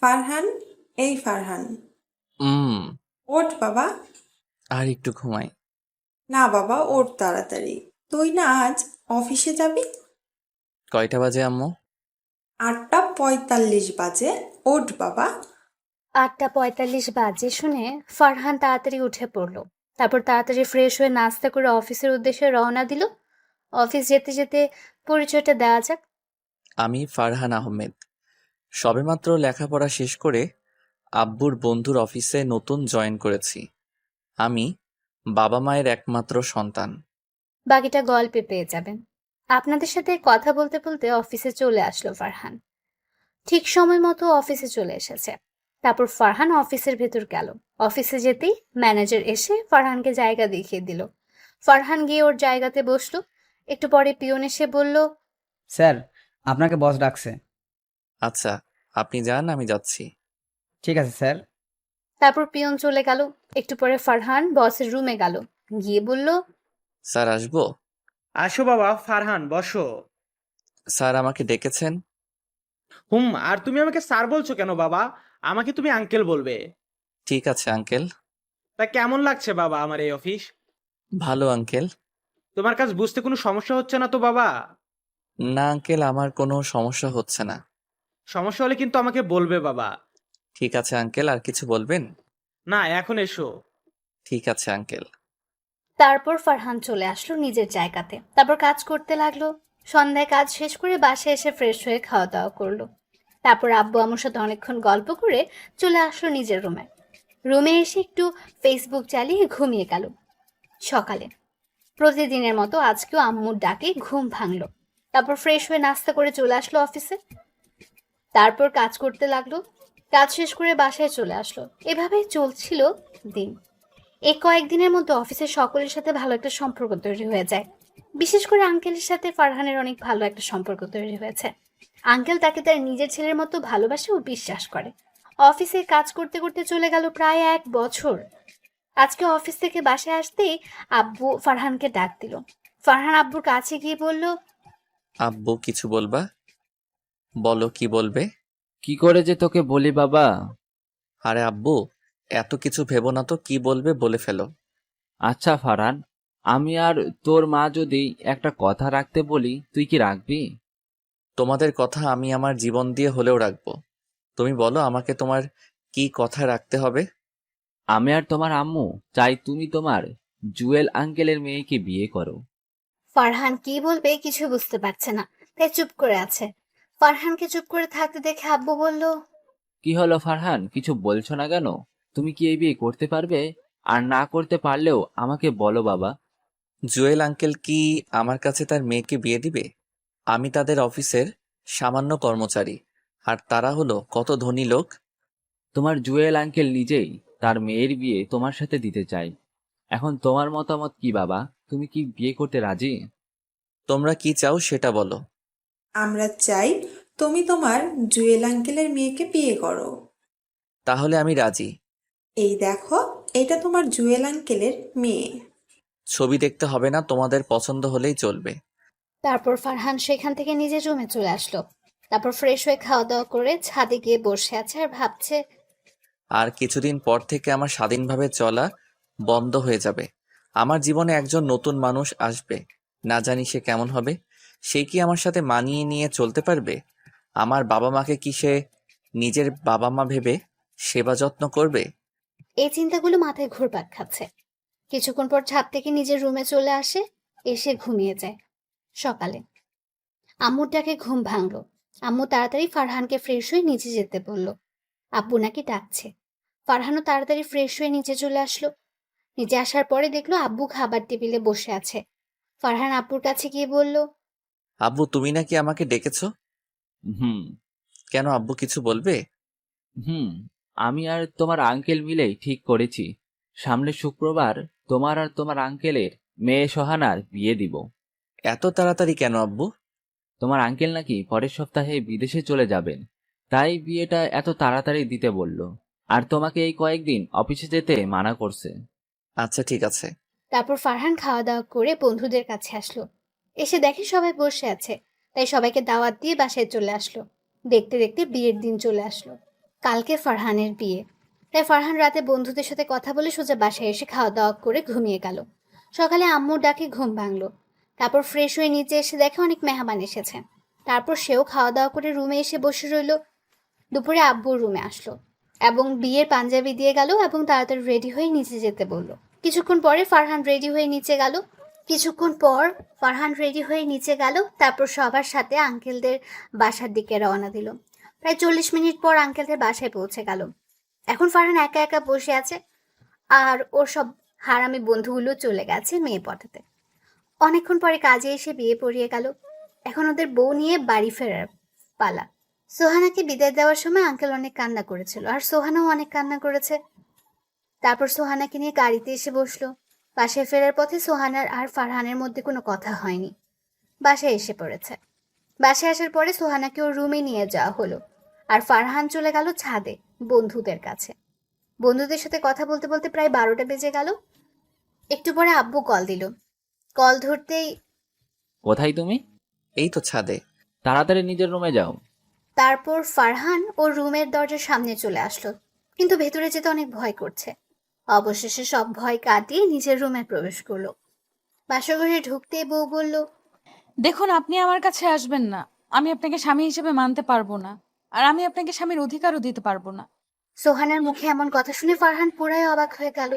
ফারহান, এই ফারহান, হুম। ওঠ বাবা। আর একটু ঘুমাই। না বাবা, ওঠ তাড়াতাড়ি। তুই না আজ অফিসে যাবি? কয়টা বাজে আম্মু? 8:45 বাজে। ওঠ বাবা। 8:45 বাজে শুনে ফারহান তাড়াতাড়ি উঠে পড়ল। তারপর তাড়াতাড়ি ফ্রেশ হয়ে নাস্তা করে অফিসের উদ্দেশ্যে রওনা দিল। অফিস যেতে যেতে পরিচয়টা দেওয়া যাক। আমি ফারহান আহমেদ। সবেমাত্র লেখাপড়া শেষ করে আব্বুর বন্ধুর অফিসে নতুন জয়েন করেছি। আমি বাবা মায়ের একমাত্র সন্তান। বাকিটা গল্পে পেয়ে যাবেন। আপনাদের সাথে কথা বলতে বলতে অফিসে চলে আসলো ফারহান। ঠিক সময় মতো অফিসে চলে এসেছে। তারপর ফারহান অফিসের ভেতর গেল। অফিসে যেতেই ম্যানেজার এসে ফারহানকে জায়গা দেখিয়ে দিল। ফারহান গিয়ে ওর জায়গাতে বসলো। একটু পরে পিয়ন এসে বলল, স্যার, আপনাকে বস ডাকছে। আচ্ছা, আপনি যান, আমি যাচ্ছি। ঠিক আছে স্যার। তারপর পিয়ন চলে গেল। একটু পরে ফারহান বসের রুমে গেল। গিয়ে বলল, স্যার, আসবো? আসো বাবা ফারহান, বসো। স্যার, আমাকে ডেকেছেন? আর তুমি আমাকে স্যার বলছো কেন বাবা? আমাকে তুমি আঙ্কেল বলবে। ঠিক আছে আঙ্কেল। তা কেমন লাগছে বাবা আমার এই অফিস? ভালো আঙ্কেল। তোমার কাজ বুঝতে কোনো সমস্যা হচ্ছে না তো বাবা? না আঙ্কেল, আমার কোনো সমস্যা হচ্ছে না। সমস্যা হলে কিন্তু আমাকে বলবে বাবা। ঠিক আছে আঙ্কেল, আর কিছু বলবেন? না, এখন এসো। ঠিক আছে আঙ্কেল। তারপর ফারহান চলে আসলো নিজের জায়গাতে। তারপর কাজ করতে লাগলো। সন্ধ্যায় কাজ শেষ করে বাসায় এসে ফ্রেশ হয়ে খাওয়া দাওয়া করলো। তারপর আব্বু আমার সাথে অনেকক্ষণ গল্প করে চলে আসলো নিজের রুমে। রুমে এসে একটু ফেসবুক চালিয়ে ঘুমিয়ে গেল। সকালে প্রতিদিনের মতো আজকেও আম্মুর ডাকে ঘুম ভাঙলো। তারপর ফ্রেশ হয়ে নাস্তা করে চলে আসলো অফিসে। তারপর কাজ করতে লাগলো। কাজ শেষ করে বাসায় চলে আসলো। এভাবেই চলছিল দিন। এই কয়েকদিনের মধ্যে অফিসের সকলের সাথে ভালো একটা সম্পর্ক তৈরি হয়ে যায়। বিশেষ করে আঙ্কেলের সাথে ফারহানের অনেক ভালো একটা সম্পর্ক তৈরি হয়েছে। আঙ্কেল তাকে তার নিজের ছেলের মতো ভালোবাসে ও বিশ্বাস করে। অফিসে কাজ করতে করতে চলে গেল প্রায় 1 বছর। আজকে অফিস থেকে বাসায় আসতেই আব্বু ফারহানকে ডাক দিল। ফারহান আব্বুর কাছে গিয়ে বলল, আব্বু, কিছু বলবা? বলো, কি বলবে? কি করে যে তোকে বলি বাবা। আরে আব্বু, এত কিছু ভেবো না তো, কি বলবে বলে ফেলো। আচ্ছা ফারহান, আমি আর তোর মা যদি একটা কথা রাখতে বলি, তুই কি রাখবি? তোমাদের কথা আমি আমার জীবন দিয়ে হলেও রাখবো। তুমি বলো, আমাকে তোমার কি কথা রাখতে হবে? আমি আর তোমার আম্মু চাই তুমি তোমার জুয়েল আঙ্কেলের মেয়েকে বিয়ে করো। ফারহান কি বলবে কিছু বুঝতে পারছে না, তাই চুপ করে আছে। ফারহানকে চুপ করে থাকতে দেখে আব্বু বলল, কি হলো ফারহান, কিছু বলছো না কেন? তুমি কি এই বিয়ে করতে পারবে? আর না করতে পারলেও আমাকে বলো বাবা। জুয়েল আঙ্কেল কি আমার কাছে তার মেয়েকে বিয়ে দিবে? আমি তাদের অফিসের সামান্য কর্মচারী, আর তারা হলো কত ধনী লোক। তোমার জুয়েল আঙ্কেল নিজেই তার মেয়ের বিয়ে তোমার সাথে দিতে চাই। এখন তোমার মতামত কি বাবা? তুমি কি বিয়ে করতে রাজি? তোমরা কি চাও সেটা বলো। আমরা চাই তুমি তোমার জুয়েল আঙ্কেলের মেয়েকে বিয়ে করো। তাহলে আমি রাজি। এই দেখো, এটা তোমার জুয়েল আঙ্কেলের মেয়ে। ছবি দেখতে হবে না, তোমাদের পছন্দ হলেই চলবে। তারপর ফারহান সেখান থেকে নিজের রুমে চলে আসলো। তারপর ফ্রেশ হয়ে খাওয়া দাওয়া করে ছাদে গিয়ে বসে আছে আর ভাবছে, আর কিছুদিন পর থেকে আমার স্বাধীনভাবে চলা বন্ধ হয়ে যাবে। আমার জীবনে একজন নতুন মানুষ আসবে, না জানি সে কেমন হবে। সে কি আমার সাথে মানিয়ে নিয়ে চলতে পারবে? আমার বাবা মাকে কি সে নিজের বাবা মা ভেবে সেবা যত্ন করবে? এই চিন্তাগুলো মাথায় ঘুরপাক খাচ্ছে। কিছুক্ষণ পর ছাদ থেকে নিজের রুমে চলে আসে, এসে ঘুমিয়ে যায়। সকালে আম্মুর ডাকে ঘুম ভাঙলো। আম্মু তাড়াতাড়ি ফারহানকে ফ্রেশ হয়ে নিচে যেতে বলল। আব্বু নাকি ডাকছে। ফারহানও তাড়াতাড়ি ফ্রেশ হয়ে নিচে চলে আসলো। নিচে আসার পরে দেখলো আব্বু খাবার টেবিলে বসে আছে। ফারহান আব্বুর কাছে গিয়ে বলল, আব্বু, তুমি নাকি আমাকে ডেকেছো? হুম। কেন আব্বু, কিছু বলবে? হুম। আমি আর তোমার আঙ্কেল মিলেই ঠিক করেছি, সামনে শুক্রবার তোমার আর তোমার আঙ্কেলের মেয়ে সোহানার বিয়ে দিব। এত তাড়াতাড়ি কেন আব্বু? তোমার আঙ্কেল নাকি পরের সপ্তাহে বিদেশে চলে যাবেন, তাই বিয়েটা এত তাড়াতাড়ি দিতে বলল। আর তোমাকে এই কয়েকদিন অফিসে যেতে মানা করছে। আচ্ছা, ঠিক আছে। তারপর ফারহান খাওয়া দাওয়া করে বন্ধুদের কাছে আসলো। এসে দেখে সবাই বসে আছে, তাই সবাইকে দাওয়াত দিয়ে বাসায় চলে আসলো। দেখতে দেখতে বিয়ের দিন চলে আসলো। কালকে ফারহানের বিয়ে। তাই ফারহান রাতে বন্ধুদের সাথে কথা বলে সোজা বাসায় এসে খাওয়া দাওয়া করে ঘুমিয়ে গেল। সকালে আম্মুর ডাকে ঘুম ভাঙলো। তারপর ফ্রেশ হয়ে নিচে এসে দেখে অনেক মেহমান এসেছে। তারপর সেও খাওয়া দাওয়া করে রুমে এসে বসে রইল। দুপুরে আব্বুর রুমে আসলো এবং বিয়ের পাঞ্জাবি দিয়ে গেল এবং তাড়াতাড়ি রেডি হয়ে নিচে যেতে বলল। কিছুক্ষণ পর ফারহান রেডি হয়ে নিচে গেল। তারপর সবার সাথে আঙ্কেলদের বাসার দিকে রওনা দিল। প্রায় 40 মিনিট পর আঙ্কেলদের বাসায় পৌঁছে গেল। এখন ফারহান একা একা বসে আছে আর ওর সব হারামি বন্ধুগুলো চলে গেছে মেয়ে পটাতে। অনেকক্ষণ পরে কাজে এসে বিয়ে পড়িয়ে গেল। এখন ওদের বউ নিয়ে বাড়ি ফেরার পালা। সোহানাকে বিদায় দেওয়ার সময় আঙ্কেল অনেক কান্না করেছিল আর সোহানাও অনেক কান্না করেছে। তারপর সোহানাকে নিয়ে গাড়িতে এসে বসলো। বাসায় ফেরার পথে সোহানার আর ফারহানের মধ্যে কোনো কথা হয়নি। বাসায় এসে পড়েছে। বাসায় আসার পরে সোহানাকে ওর রুমে নিয়ে যাওয়া হলো আর ফারহান চলে গেল ছাদে বন্ধুদের কাছে। বন্ধুদের সাথে কথা বলতে বলতে প্রায় 12টা বেজে গেল। একটু পরে আব্বু কল দিল। কল ধরতেই কোথায় তুমি? এই তো ছাদে। তাড়াতাড়ি নিজের রুমে যাও। তারপর ফারহান ওর রুমের দরজার সামনে চলে আসলো, কিন্তু ভেতরে যেতে অনেক ভয় করছে। অবশেষে সব ভয় কাটিয়ে নিজের রুমে প্রবেশ করলো। বাসঘরে ঢুকতেই বউ বলল, দেখুন, আপনি আমার কাছে আসবেন না। আমি আপনাকে স্বামী হিসেবে মানতে পারবো না, আর আমি আপনাকে স্বামীর অধিকারও দিতে পারবো না। সোহানার মুখে এমন কথা শুনে ফারহান পুরাই অবাক হয়ে গেল।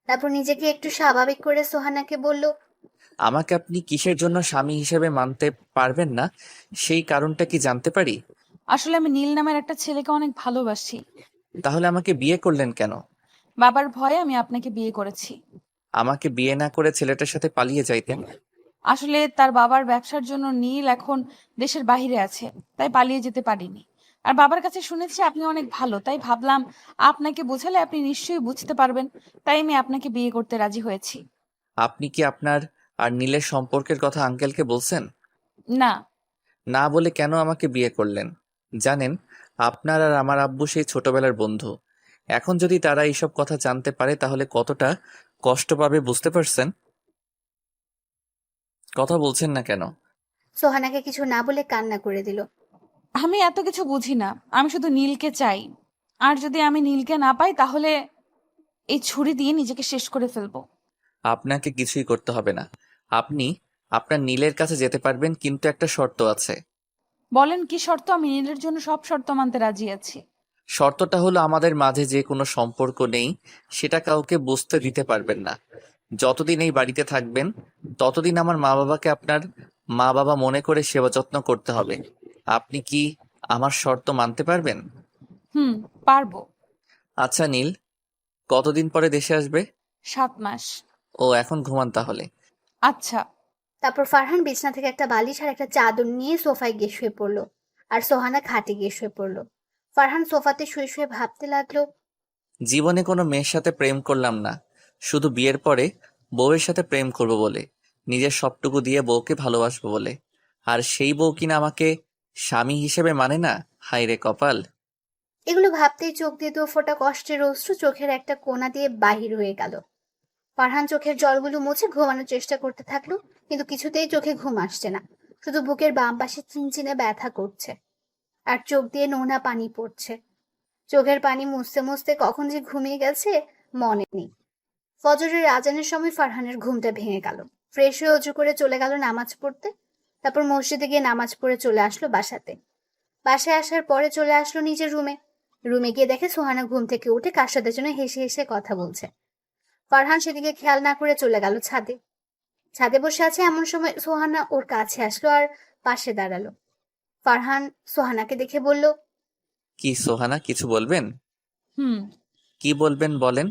তারপর নিজেকে একটু স্বাভাবিক করে সোহানাকে বলল, আমাকে আপনি কিসের জন্য স্বামী হিসেবে মানতে পারবেন না, সেই কারণটা কি জানতে পারি? আসলে আমি নীল নামের একটা ছেলেকে অনেক ভালোবাসি। তাহলে আমাকে বিয়ে করলেন কেন? বাবার ভয়ে আমি আপনাকে বিয়ে করেছি। আমাকে বিয়ে না করে ছেলেটার সাথে পালিয়ে যাইতেন। আসলে তার বাবার ব্যবসার জন্য নীল এখন দেশের বাইরে আছে, তাই পালিয়ে যেতে পারিনি। আর বাবার কাছে শুনেছি আপনি অনেক ভালো, তাই ভাবলাম আপনাকে বোঝালে আপনি নিশ্চয়ই বুঝতে পারবেন, তাই আমি আপনাকে বিয়ে করতে রাজি হয়েছি। আপনি কি আপনার আর নীলের সম্পর্কের কথা আঙ্কেলকে বলছেন? না। না বলে কেন আমাকে বিয়ে করলেন? জানেন, আপনার আর আমার আব্বু সেই ছোটবেলার বন্ধু। এখন যদি তারা এইসব কথা জানতে পারে তাহলে কতটা কষ্ট পাবে বুঝতে পারছেন? কথা বলছেন না কেন? সোহানাকে কিছু না বলে কান্না করে দিল। আমি এত কিছু বুঝি না, আমি শুধু নীলকে চাই। আর যদি আমি নীলকে না পাই তাহলে এই ছুরি দিয়ে নিজেকে শেষ করে ফেলবো। আপনাকে কিছুই করতে হবে না। আপনি আপনার নীলের কাছে যেতে পারবেন, কিন্তু একটা শর্ত আছে। বলেন কি শর্ত? আমি নীলের জন্য সব শর্ত মানতে রাজি আছি। শর্তটা হলো আমাদের মাঝে যে কোনো সম্পর্ক নেই সেটা কাউকে বুঝতে দিতে পারবেন না। যতদিন এই বাড়িতে থাকবেন ততদিন আমার মা বাবাকে আপনার মা বাবা মনে করে সেবা যত্ন করতে হবে। আপনি কি আমার শর্ত মানতে পারবেন? পারবো। আচ্ছা নীল, কতদিন পরে দেশে আসবে? 7 মাস। ও, এখন ঘুমান তাহলে। আচ্ছা। তারপর ফারহান বিছনা থেকে একটা বালিশ আর একটা চাদর নিয়ে সোফায় গিয়ে শুয়ে পড়লো আর সোহানা খাটে গিয়ে শুয়ে পড়লো। ফারহান সোফাতে শুয়ে শুয়ে ভাবতে লাগলো, জীবনে কোনো মেয়ের সাথে প্রেম করলাম না, শুধু বিয়ের পরে বউয়ের সাথে প্রেম করব বলে, নিজের সবটুকু দিয়ে বউকে ভালোবাসবো বলে। আর সেই বউ কিনা আমাকে স্বামী হিসেবে মানে না। হায় রে কপাল! এগুলো ভাবতেই চোখ দিয়ে দু ফোঁটা কষ্টের অশ্রু চোখের একটা কোণা দিয়ে বাহির হয়ে গেল। ফারহান চোখের জলগুলো মুছে ঘুমানোর চেষ্টা করতে থাকলো, কিন্তু কিছুতেই চোখে ঘুম আসছে না। শুধু বুকের বাম পাশে চিনচিনে ব্যথা করছে আর চোখ দিয়ে নোনা পানি পড়ছে। চোখের পানি মুছতে মুছতে কখন যে ঘুমিয়ে গেছে মনে নেই। ফজরের আজানের সময় ফারহানের ঘুমটা ভেঙে গেল। ফ্রেশ হয়ে অজু করে চলে গেল নামাজ পড়তে। তারপর মসজিদে গিয়ে নামাজ পড়ে চলে আসলো বাসাতে। বাসায় আসার পরে চলে আসলো নিজের রুমে গিয়ে দেখে সোহানা ঘুম থেকে উঠে কার সাথে যেন হেসে হেসে কথা বলছে। ফারহান সেদিকে খেয়াল না করে চলে গেল ছাদে বসে আছে। এমন সময় সোহানা ওর কাছে আসলো আর পাশে দাঁড়ালো। ফারহান সোহানাকে দেখে বলল, কি সোহানা, কিছু বলবেন? হুম কি বলবেন বলেন।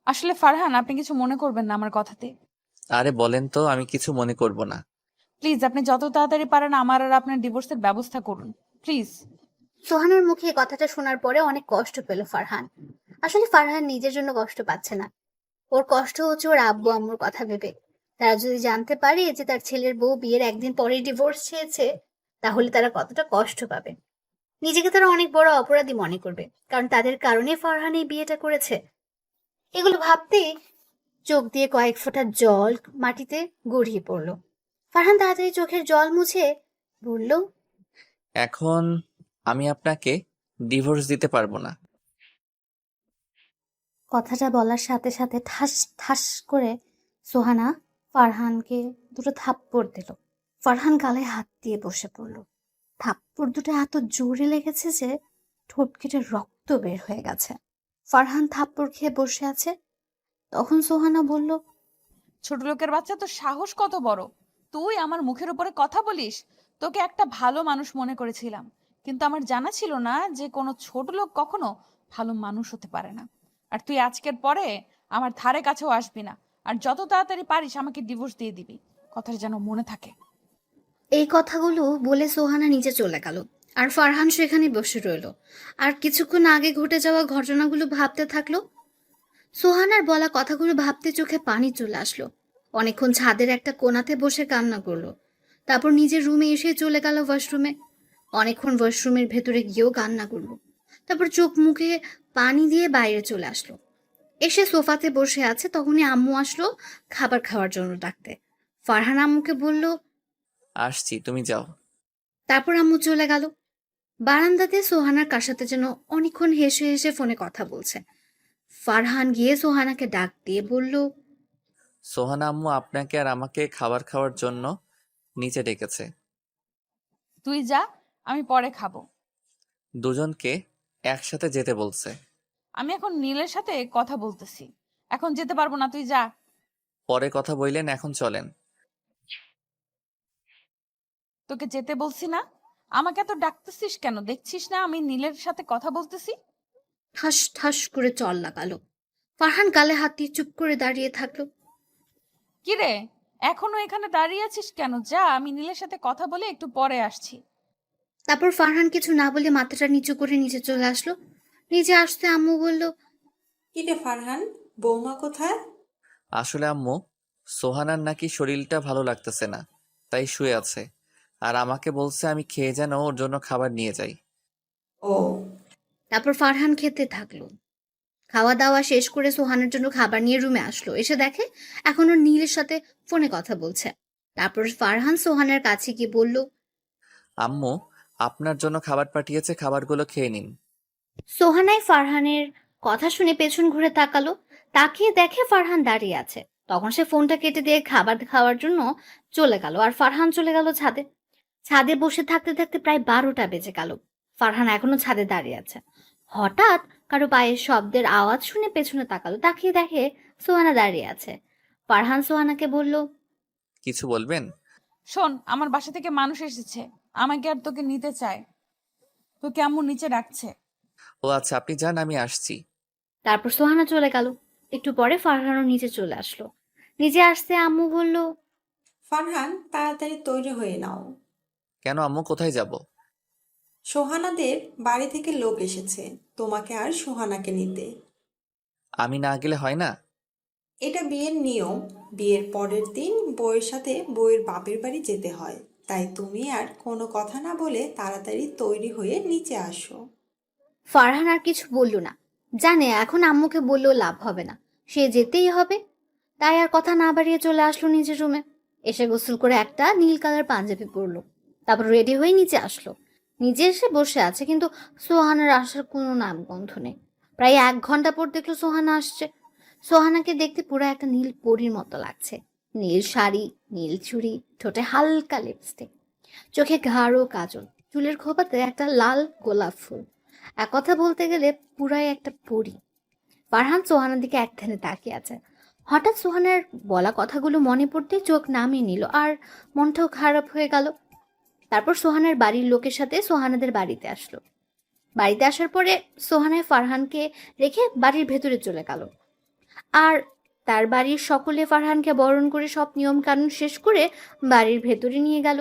আসলে ফারহান, আপনি কিছু মনে করবেন না আমার কথাতে। আরে বলেন তো, আমি কিছু মনে করব না। প্লিজ, আপনি যত তাড়াতাড়ি পারেন আমার আর আপনার ডিভোর্সের ব্যবস্থা করুন, প্লিজ। সোহানার মুখে এই কথাটা শোনার পরে অনেক কষ্ট পেল ফারহান। আসলে ফারহান নিজের জন্য কষ্ট পাচ্ছে না, ওর কষ্ট হচ্ছে ওর আব্বু আম্মুর কথা ভেবে। তারা যদি জানতে পারে যে তার ছেলের বউ বিয়ের একদিন পরে ডিভোর্স চেয়েছে, তাহলে তারা কতটা কষ্ট পাবে। নিজেকে তারা অনেক বড় অপরাধী মনে করবে, কারণ তাদের কারণে ফারহান এই বিয়েটা করেছে। এগুলো ভাবতেই চোখ দিয়ে কয়েক ফোঁটা জল মাটিতে গড়িয়ে পড়লো। ফারহান তাড়াতাড়ি চোখের জল মুছে বলল, এখন আমি আপনাকে ডিভোর্স দিতে পারবো না। কথাটা বলার সাথে সাথে ঠাস ঠাস করে সোহানা ফারহানকে দুটো থাপ্পড় দিল। ফারহান গালে হাত দিয়ে বসে পড়ল। থাপ্পড় দুটো এত জোরে লেগেছে যে ঠোঁট কেটে রক্ত বের হয়ে গেছে। ফারহান থাপ্পড় খেয়ে বসে আছে। তখন সোহানা বলল, ছোট লোকের বাচ্চা, তো সাহস কত বড়! তুই আমার মুখের উপরে কথা বলিস? তোকে একটা ভালো মানুষ মনে করেছিলাম, কিন্তু আমার জানা ছিল না যে কোনো ছোট লোক কখনো ভালো মানুষ হতে পারে না। আর তুই আজকের পরে আমার ধারে কাছেও আসবি না, আর যত তাড়াতাড়ি পারিস আমাকে ডিভোর্স দিয়ে দিবি। কথাটা যেন মনে থাকে। এই কথাগুলো বলে সোহানা নিচে চলে গেল, আর ফারহান সেখানে বসে রইল আর কিছুক্ষণ আগে ঘটে যাওয়া ঘটনাগুলো ভাবতে থাকলো। সোহানার বলা কথাগুলো ভাবতে চোখে পানি চলে আসলো। অনেকক্ষণ ছাদের একটা কোণাতে বসে কান্না করলো। তারপর নিজের রুমে এসে চলে গেল ওয়াশরুমে। অনেকক্ষণ ওয়াশরুমের ভেতরে গিয়েও কান্না করলো। তারপর চোখ মুখে পানি দিয়ে বাইরে চলে আসলো। এসে সোফাতে বসে আছে, তখনই আম্মু আসলো খাবার খাওয়ার জন্য ডাকতে। ফারহান আম্মুকে বলল, আসছি, তুমি যাও। তারপর আম্মু চলে গেল। বারান্দাতে সোহানার কার সাথে যেন অনেকক্ষণ হেসে হেসে ফোনে কথা বলছে। ফারহান গিয়ে সোহানাকে ডাক দিয়ে বলল, সোহানা আম্মু আপনাকে আর আমাকে খাবার খাওয়ার জন্য নিচে ডেকেছে। তুই যা, আমি পরে খাবো। দুজনকে একসাথে যেতে বলছে। আমি এখন নীলের সাথে কথা বলতেছি, এখন যেতে পারবো না, তুই যা। পরে কথা বললেন, এখন চলেন। তোকে যেতে বলছি না? আমাকে এত ডাকতেছিস কেন? দেখছিস না আমি নীলের সাথে কথা বলতেছি? ঠাস ঠাস করে চল লাগালো। ফারহান গালে হাত দিয়ে চুপ করে দাঁড়িয়ে থাকলো। কিরে, এখনো এখানে দাঁড়িয়ে আছিস কেন? যা, আমি নীলের সাথে কথা বলে একটু পরে আসছি। তারপর ফারহান কিছু না বলে মাথাটা নিচু করে নিচে চলে আসলো। নিচে আসতে আম্মু বলল, কিরে ফারহান, বৌমা কোথায়? আসলে আম্মু, সোহানার নাকি শরীরটা ভালো লাগতেছে না, তাই শুয়ে আছে। আর আমাকে বলছে আমি খেয়ে যেন ওর জন্য খাবার নিয়ে যাই। ও, তারপর ফারহান খেতে থাকলো। খাওয়া দাওয়া শেষ করে সোহানের জন্য খাবার নিয়ে রুমে আসলো। এসে দেখে এখনো নীলের সাথে ফোনে কথা বলছে। তারপর ফারহান সোহানের কাছে গিয়ে বলল, আম্মু, আপনার জন্য খাবার পাঠিয়েছে, খাবারগুলো খেয়ে নিন। সোহানাই ফারহানের কথা শুনে পেছন ঘুরে তাকালো। তাকিয়ে দেখে ফারহান দাঁড়িয়ে আছে। তখন সে ফোনটা কেটে দিয়ে খাবার খাওয়ার জন্য চলে গেল, আর ফারহান চলে গেল ছাদে। ছাদে বসে থাকতে থাকতে প্রায় 12টা বেজে গেল। ফারহান এখনো ছাদে দাঁড়িয়ে আছে। হঠাৎ কারো পায়ের শব্দের আওয়াজ শুনে পেছনে তাকালো। তাকিয়ে দেখে সোহানা দাঁড়িয়ে আছে। ফারহান সোহানাকে বলল, কিছু বলবেন? শোন, আমার বাসা থেকে মানুষ এসেছে, আমাকে আর তোকে নিতে চায়। তোকে আম্মু নিচে ডাকছে। ও আচ্ছা, আপনি যান, আমি আসছি। তারপর সোহানা চলে গেল। একটু পরে ফারহানও নিচে চলে আসলো। নিচে আসতে আম্মু বলল, ফারহান তাড়াতাড়ি তৈরি হয়ে নাও। কেন আম্মু, কোথায় যাব? সোহানাদের বাড়ি থেকে লোক এসেছে তোমাকে আর সোহানাকে নিতে। আমি না গেলে হয় না? এটা বিয়ের নিয়ম, বিয়ের পরের দিন বউয়ের সাথে বউয়ের বাপের বাড়ি যেতে হয়। তাই তুমি আর কোনো কথা না বলে তাড়াতাড়ি তৈরি হয়ে নিচে আসো। ফারহান আর কিছু বলল না। জানে এখন আম্মুকে বললেও লাভ হবে না, সে যেতেই হবে। তাই আর কথা না বাড়িয়ে চলে আসলো নিজের রুমে। এসে গোসল করে একটা নীল কালার পাঞ্জাবি পরলো। তারপর রেডি হয়ে নিচে আসলো। নিচে এসে বসে আছে, কিন্তু সোহানার আসার কোনো নামগন্ধ নেই। প্রায় 1 ঘন্টা পর দেখলো সোহানা আসছে। সোহানাকে দেখতে পুরো একটা নীল পরীর মতো লাগছে। নীল শাড়ি, নীল চুড়ি, ঠোঁটে হালকা লিপস্টিক, চোখে গাঢ় কাজল, চুলের খোপাতে একটা লাল গোলাপ ফুল। এক কথা বলতে গেলে পুরাই একটা পরী। ফারহান সোহানার দিকে এক ধ্যানে তাকিয়ে আছে। হঠাৎ সোহানার বলা কথাগুলো মনে পড়তেই চোখ নামিয়ে নিল, আর মনটাও খারাপ হয়ে গেল। তারপর সোহানার বাড়ির লোকের সাথে সোহানাদের বাড়িতে আসলো। বাড়িতে আসার পরে সোহানায় ফারহানকে রেখে বাড়ির ভেতরে চলে গেল। আর তার বাড়ির সকলে ফারহানকে বরণ করে সব নিয়ম কানুন শেষ করে বাড়ির ভেতরে নিয়ে গেল।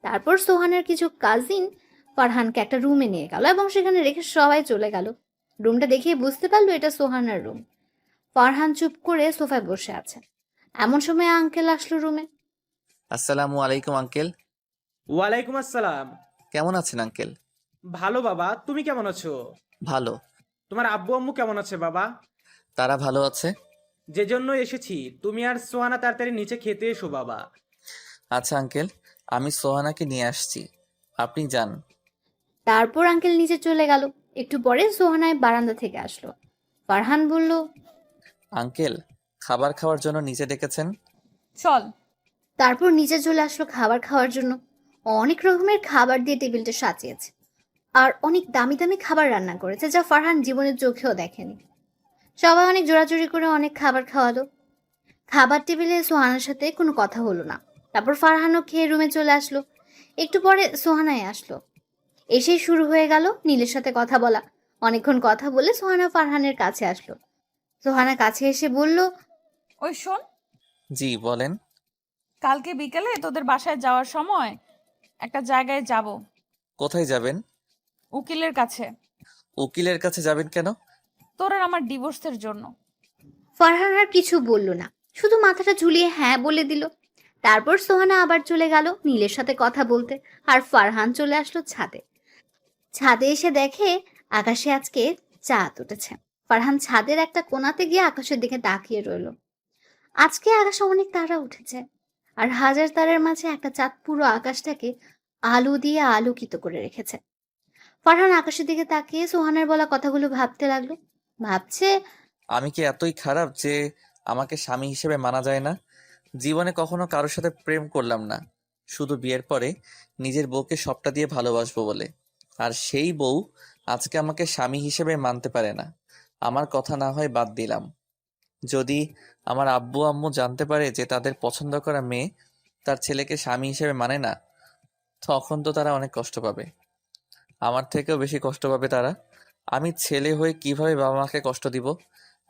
তারপর সোহানার কিছু কাজিন ফারহানকে একটা রুমে নিয়ে গেল এবং সেখানে রেখে সবাই চলে গেল। রুমটা দেখিয়ে বুঝতে পারলো এটা সোহানার রুম। ফারহান চুপ করে সোফায় বসে আছে। এমন সময় আঙ্কেল আসলো রুমে। আসসালামু আলাইকুম আঙ্কেল। ওয়ালাইকুম আসসালাম। কেমন আছেন আঙ্কেল? ভালো বাবা, তুমি কেমন আছো? ভালো। তোমার আব্বু আম্মু কেমন আছে বাবা? তারা ভালো আছে। যে জন্য এসেছি, তুমি আর সোহানা তাড়াতাড়ি নিচে খেতে এসো বাবা। আচ্ছা আঙ্কেল, আমি সোহানাকে নিয়ে আসছি, আপনি যান। তারপর আঙ্কেল নিচে চলে গেল। একটু পরে সোহানায় বারান্দা থেকে আসলো। ফারহান বলল, আঙ্কেল, খাবার খাওয়ার জন্য নিচে ডেকেছেন? চল। তারপর নিচে চলে আসলো খাবার খাওয়ার জন্য। অনেক রকমের খাবার দিয়ে টেবিলটা সাজিয়েছে, আর অনেক দামি দামি খাবার রান্না করেছে, যা ফারহান জীবনের চোখেও দেখেনি। সবাই অনেক জোরাজুরি করে অনেক খাবার খাওয়ালো। খাবার টেবিলে সোহানার সাথে কোনো কথা হলো না। তারপর ফারহানও খেয়ে রুমে চলে আসলো। একটু পরে সোহানায় আসলো। এসেই শুরু হয়ে গেল নীলের সাথে কথা বলা। অনেকক্ষণ কথা বলে সোহানা ফারহানের কাছে আসলো। সোহানা কাছে এসে বলল, ওই শোন, জি বলেন। কালকে বিকেলে তোদের বাসায় যাওয়ার সময় একটা জায়গায় যাব, কোথায় যাবেন? উকিলের কাছে। উকিলের কাছে যাবেন কেন? তোর আর আমার ডিভোর্সের জন্য। ফারহান আর কিছু বলল না, শুধু মাথাটা ঝুলিয়ে হ্যাঁ বলে দিল। তারপর সোহানা আবার চলে গেল নীলের সাথে কথা বলতে, আর ফারহান চলে আসলো ছাদে। ছাদে এসে দেখে আকাশে আজকে চাঁদ উঠেছে। ফারহান ছাদের একটা কোণাতে গিয়ে আকাশের দিকে তাকিয়ে রইল। আজকে আকাশে অনেক তারা উঠেছে, আর হাজার তারার মাঝে একটা চাঁদ পুরো আকাশটাকে আলো দিয়ে আলোকিত করে রেখেছে। ফারহান আকাশের দিকে তাকিয়ে সোহানার বলা কথাগুলো ভাবতে লাগলো। ভাবছে, আমি কি এতই খারাপ যে আমাকে স্বামী হিসেবে মানা যায় না? জীবনে কখনো কারোর সাথে প্রেম করলাম না, শুধু বিয়ের পরে নিজের বউকে সবটা দিয়ে ভালোবাসবো বলে। আর সেই বউ আজকে আমাকে স্বামী হিসেবে মানতে পারে না। আমার কথা না হয় বাদ দিলাম, যদি আমার আব্বু আম্মু জানতে পারে যে তাদের পছন্দ করা মেয়ে তার ছেলেকে স্বামী হিসেবে মানে না, তখন তো তারা অনেক কষ্ট পাবে। আমার থেকেও বেশি কষ্ট পাবে তারা। আমি ছেলে হয়ে কিভাবে বাবা মাকে কষ্ট দিব?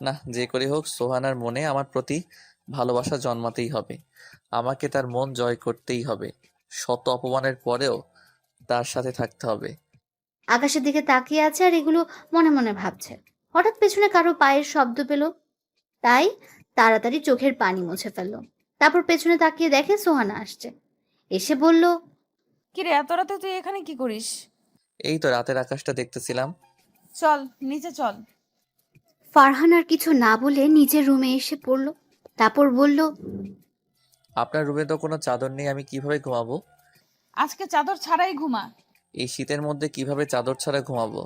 না, যে করে হোক সোহানার মনে আমার প্রতি ভালোবাসা জন্মাতেই হবে। আমাকে তার মন জয় করতেই হবে। শত অপমানের পরেও তার সাথে থাকতে হবে। আকাশের দিকে তাকিয়ে আছে আর এগুলো মনে মনে ভাবছে। হঠাৎ পেছনে কারো পায়ের শব্দ পেল, তাই তাড়াতাড়ি চোখের পানি মুছে ফেললো। তারপর পেছনে তাকিয়ে দেখে সোহানা আসছে। এসে বলল, কিরে, এত রাতে তুই এখানে কি করিস? এই তো রাতের আকাশটা দেখতেছিলাম। চল নিচে চল। ফারহান আর কিছু না বলে নিজের রুমে এসে পড়ল। তারপর বলল, আপনার রুমে তো কোনো চাদর নেই, আমি কিভাবে ঘুমাবো? আজকে চাদর ছাড়াই ঘুমা। এই শীতের মধ্যে কিভাবে চাদর ছাড়া ঘুমাবো?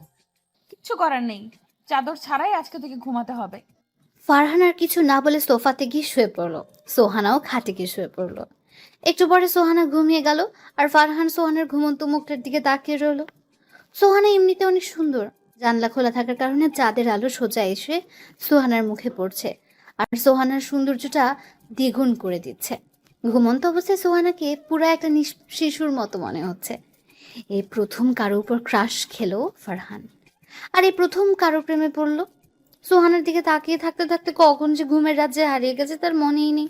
কিচ্ছু করার নেই, চাদর ছাড়াই আজকে থেকে ঘুমাতে হবে। ফারহান আর কিছু না বলে সোফাতে গিয়ে শুয়ে পড়লো। সোহানাও খাটে গিয়ে শুয়ে পড়লো। একটু পরে সোহানা ঘুমিয়ে গেল, আর ফারহান সোহানার ঘুমন্ত মুখটার দিকে তাকিয়ে রইল। সোহানা এমনিতে অনেক সুন্দর। জানলা খোলা থাকার কারণে চাঁদের আলো সোজা এসে সোহানার মুখে পড়ছে, আর সোহানার সৌন্দর্যটা দ্বিগুণ করে দিচ্ছে। ঘুমন্ত অবস্থায় সোহানাকে পুরো একটা শিশুর মতো মনে হচ্ছে। এই প্রথম কারো উপর ক্রাশ খেলো ফারহান, আর এই প্রথম কারো প্রেমে পড়লো। সোহানার দিকে তাকিয়ে থাকতে থাকতে কখন যে ঘুমের রাজ্যে হারিয়ে গেছে তার মনেই নেই।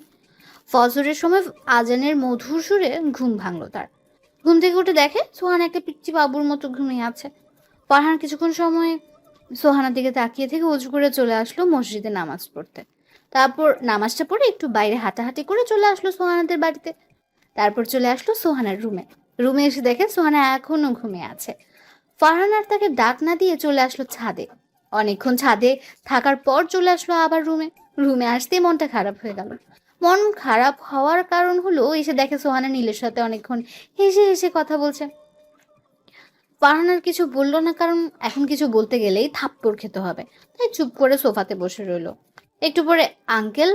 ফজরের সময় আজানের মধুর সুরে ঘুম ভাঙলো তার। ঘুম থেকে উঠে দেখে সোহানা একটা পিচ্চি বাবুর মতো ঘুমিয়ে আছে। ফারহান কিছুক্ষণ সময় সোহানার দিকে তাকিয়ে থেকে উজু করে চলে আসলো মসজিদে নামাজ পড়তে। তারপর নামাজটা পড়ে একটু বাইরে হাঁটাহাঁটি করে চলে আসলো সোহানাদের বাড়িতে। তারপর চলে আসলো সোহানার রুমে। রুমে এসে দেখে সোহানা এখনো ঘুমিয়ে আছে। ফারহান আর তাকে ডাক না দিয়ে চলে আসলো ছাদে। অনেকক্ষণ ছাদে থাকার পর চলে আসলো আবার রুমে। রুমে আসতেই মনটা খারাপ হয়ে গেল। মন খারাপ হওয়ার কারণ হলো এসে দেখে সোহানা নীলের সাথে অনেকক্ষণ হেসে হেসে কথা বলছে। ফারহান আর কিছু বললো না, কারণ এখন কিছু বলতে গেলেই থাপ্পড় খেতে হবে, তাই চুপ করে সোফাতে বসে রইলো। একটু পরে আঙ্কেল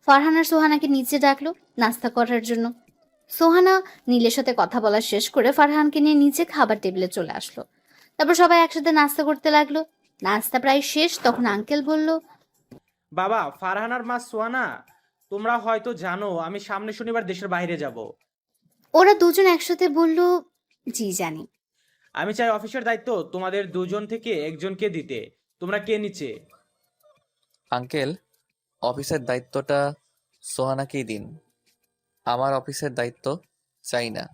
ফারহান আর সোহানাকে নিচে ডাকলো নাস্তা করার জন্য। সোহানা নীলের সাথে কথা বলা শেষ করে ফারহানকে নিয়ে নিচে খাবার টেবিলে চলে আসলো। তারপর সবাই একসাথে নাস্তা করতে লাগলো। নাস্তা প্রায় শেষ, তখন আঙ্কেল বলল, বাবা, ফারহান আর মা সোয়ানা, তোমরা হয়তো জানো আমি সামনে শনিবার দেশের বাইরে যাব। ওরা দুজন একসাথে বলল, জি জানি। আমি চাই অফিসের দায়িত্ব তোমাদের দুজন থেকে একজনকে দিতে। তোমরা কে নিচে? আঙ্কেল, অফিসের দায়িত্বটা সোহানাকেই দিন। আমার অফিসের দায়িত্ব চাই না।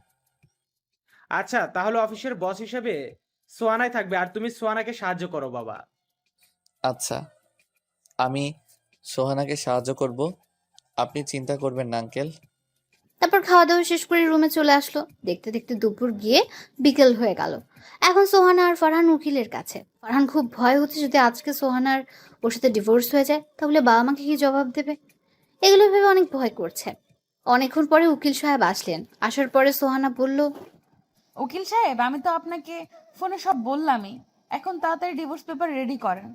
আচ্ছা, তাহলে অফিসের বস হিসেবে সোয়ানাই থাকবে, আর তুমি সোয়ানাকে সাহায্য করো বাবা। আচ্ছা, আমি সোহানাকে সাহায্য করব, আপনি চিন্তা করবেন না আঙ্কেল। তারপর খাওয়া দাওয়া শেষ করে রুমে চলে আসলো। দেখতে দেখতে দুপুর গিয়ে বিকেল হয়ে গেল। এখন সোহানা আর ফারহান উকিলের কাছে। ফারহান খুব ভয় হচ্ছে যদি আজকে সোহানার ওর সাথে ডিভোর্স হয়ে যায় তাহলে বাবা মাকে কি জবাব দেবে। এগুলো ভেবে অনেক ভয় করছে। অনেকক্ষণ পরে উকিল সাহেব আসলেন। আসার পরে সোহানা বলল, উকিল সাহেব, আমি তো আপনাকে ফোনে সব বললামই। এখন তাড়াতাড়ি ডিভোর্স পেপার রেডি করেন।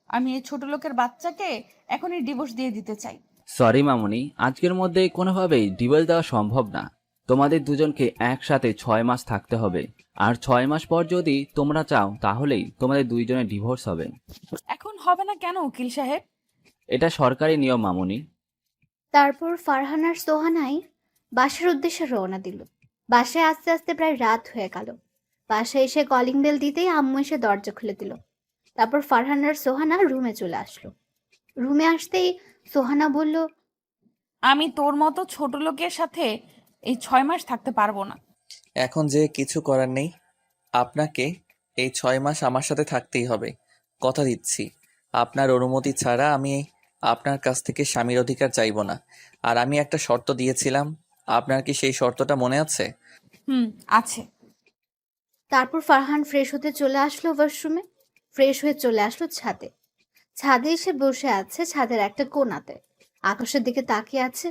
আমি এই ছোট লোকের বাচ্চাকে এখনই ডিভোর্স দিয়ে দিতে চাই। সরি মামুনি, আজকের মধ্যে কোনোভাবেই ডিভোর্স দেওয়া সম্ভব না। তোমাদের দুজনকে একসাথে 6 মাস থাকতে হবে, আর 6 মাস পর যদি তোমরা চাও তাহলেই তোমাদের দুইজনের ডিভোর্স হবে। এখন হবে না কেন উকিল সাহেব? এটা সরকারি নিয়ম মামুনি। তারপর ফারহান আর সোহানাই বাসার উদ্দেশ্যে রওনা দিল। বাসায় আস্তে আস্তে প্রায় রাত হয়ে গেল। বাসায় এসে কলিং বেল দিতেই আম্মু এসে দরজা খুলে দিল। তারপর ফারহান আর সোহানা রুমে চলে আসলো। রুমে আসতেই সোহানা বলল, আমি তোর মতো ছোট লোকের সাথে এই 6 মাস থাকতে পারবো না। এখন যে কিছু করার নেই, আপনাকে এই 6 মাস আমার সাথে থাকতেই হবে। কথা দিচ্ছি, আপনার অনুমতি ছাড়া আমি আপনার কাছ থেকে স্বামীর অধিকার চাইব না। আর আমি একটা শর্ত দিয়েছিলাম, আপনার কি সেই শর্তটা মনে আছে? আছে। তারপর ফারহান ফ্রেশ হতে চলে আসলো ওয়াশরুমে। ফ্রেশ হয়ে চলে আসলো ছাদে। ছাদে এসে বসে আছে ছাদের একটা কোণাতে, আকাশের দিকে তাকিয়ে আছে।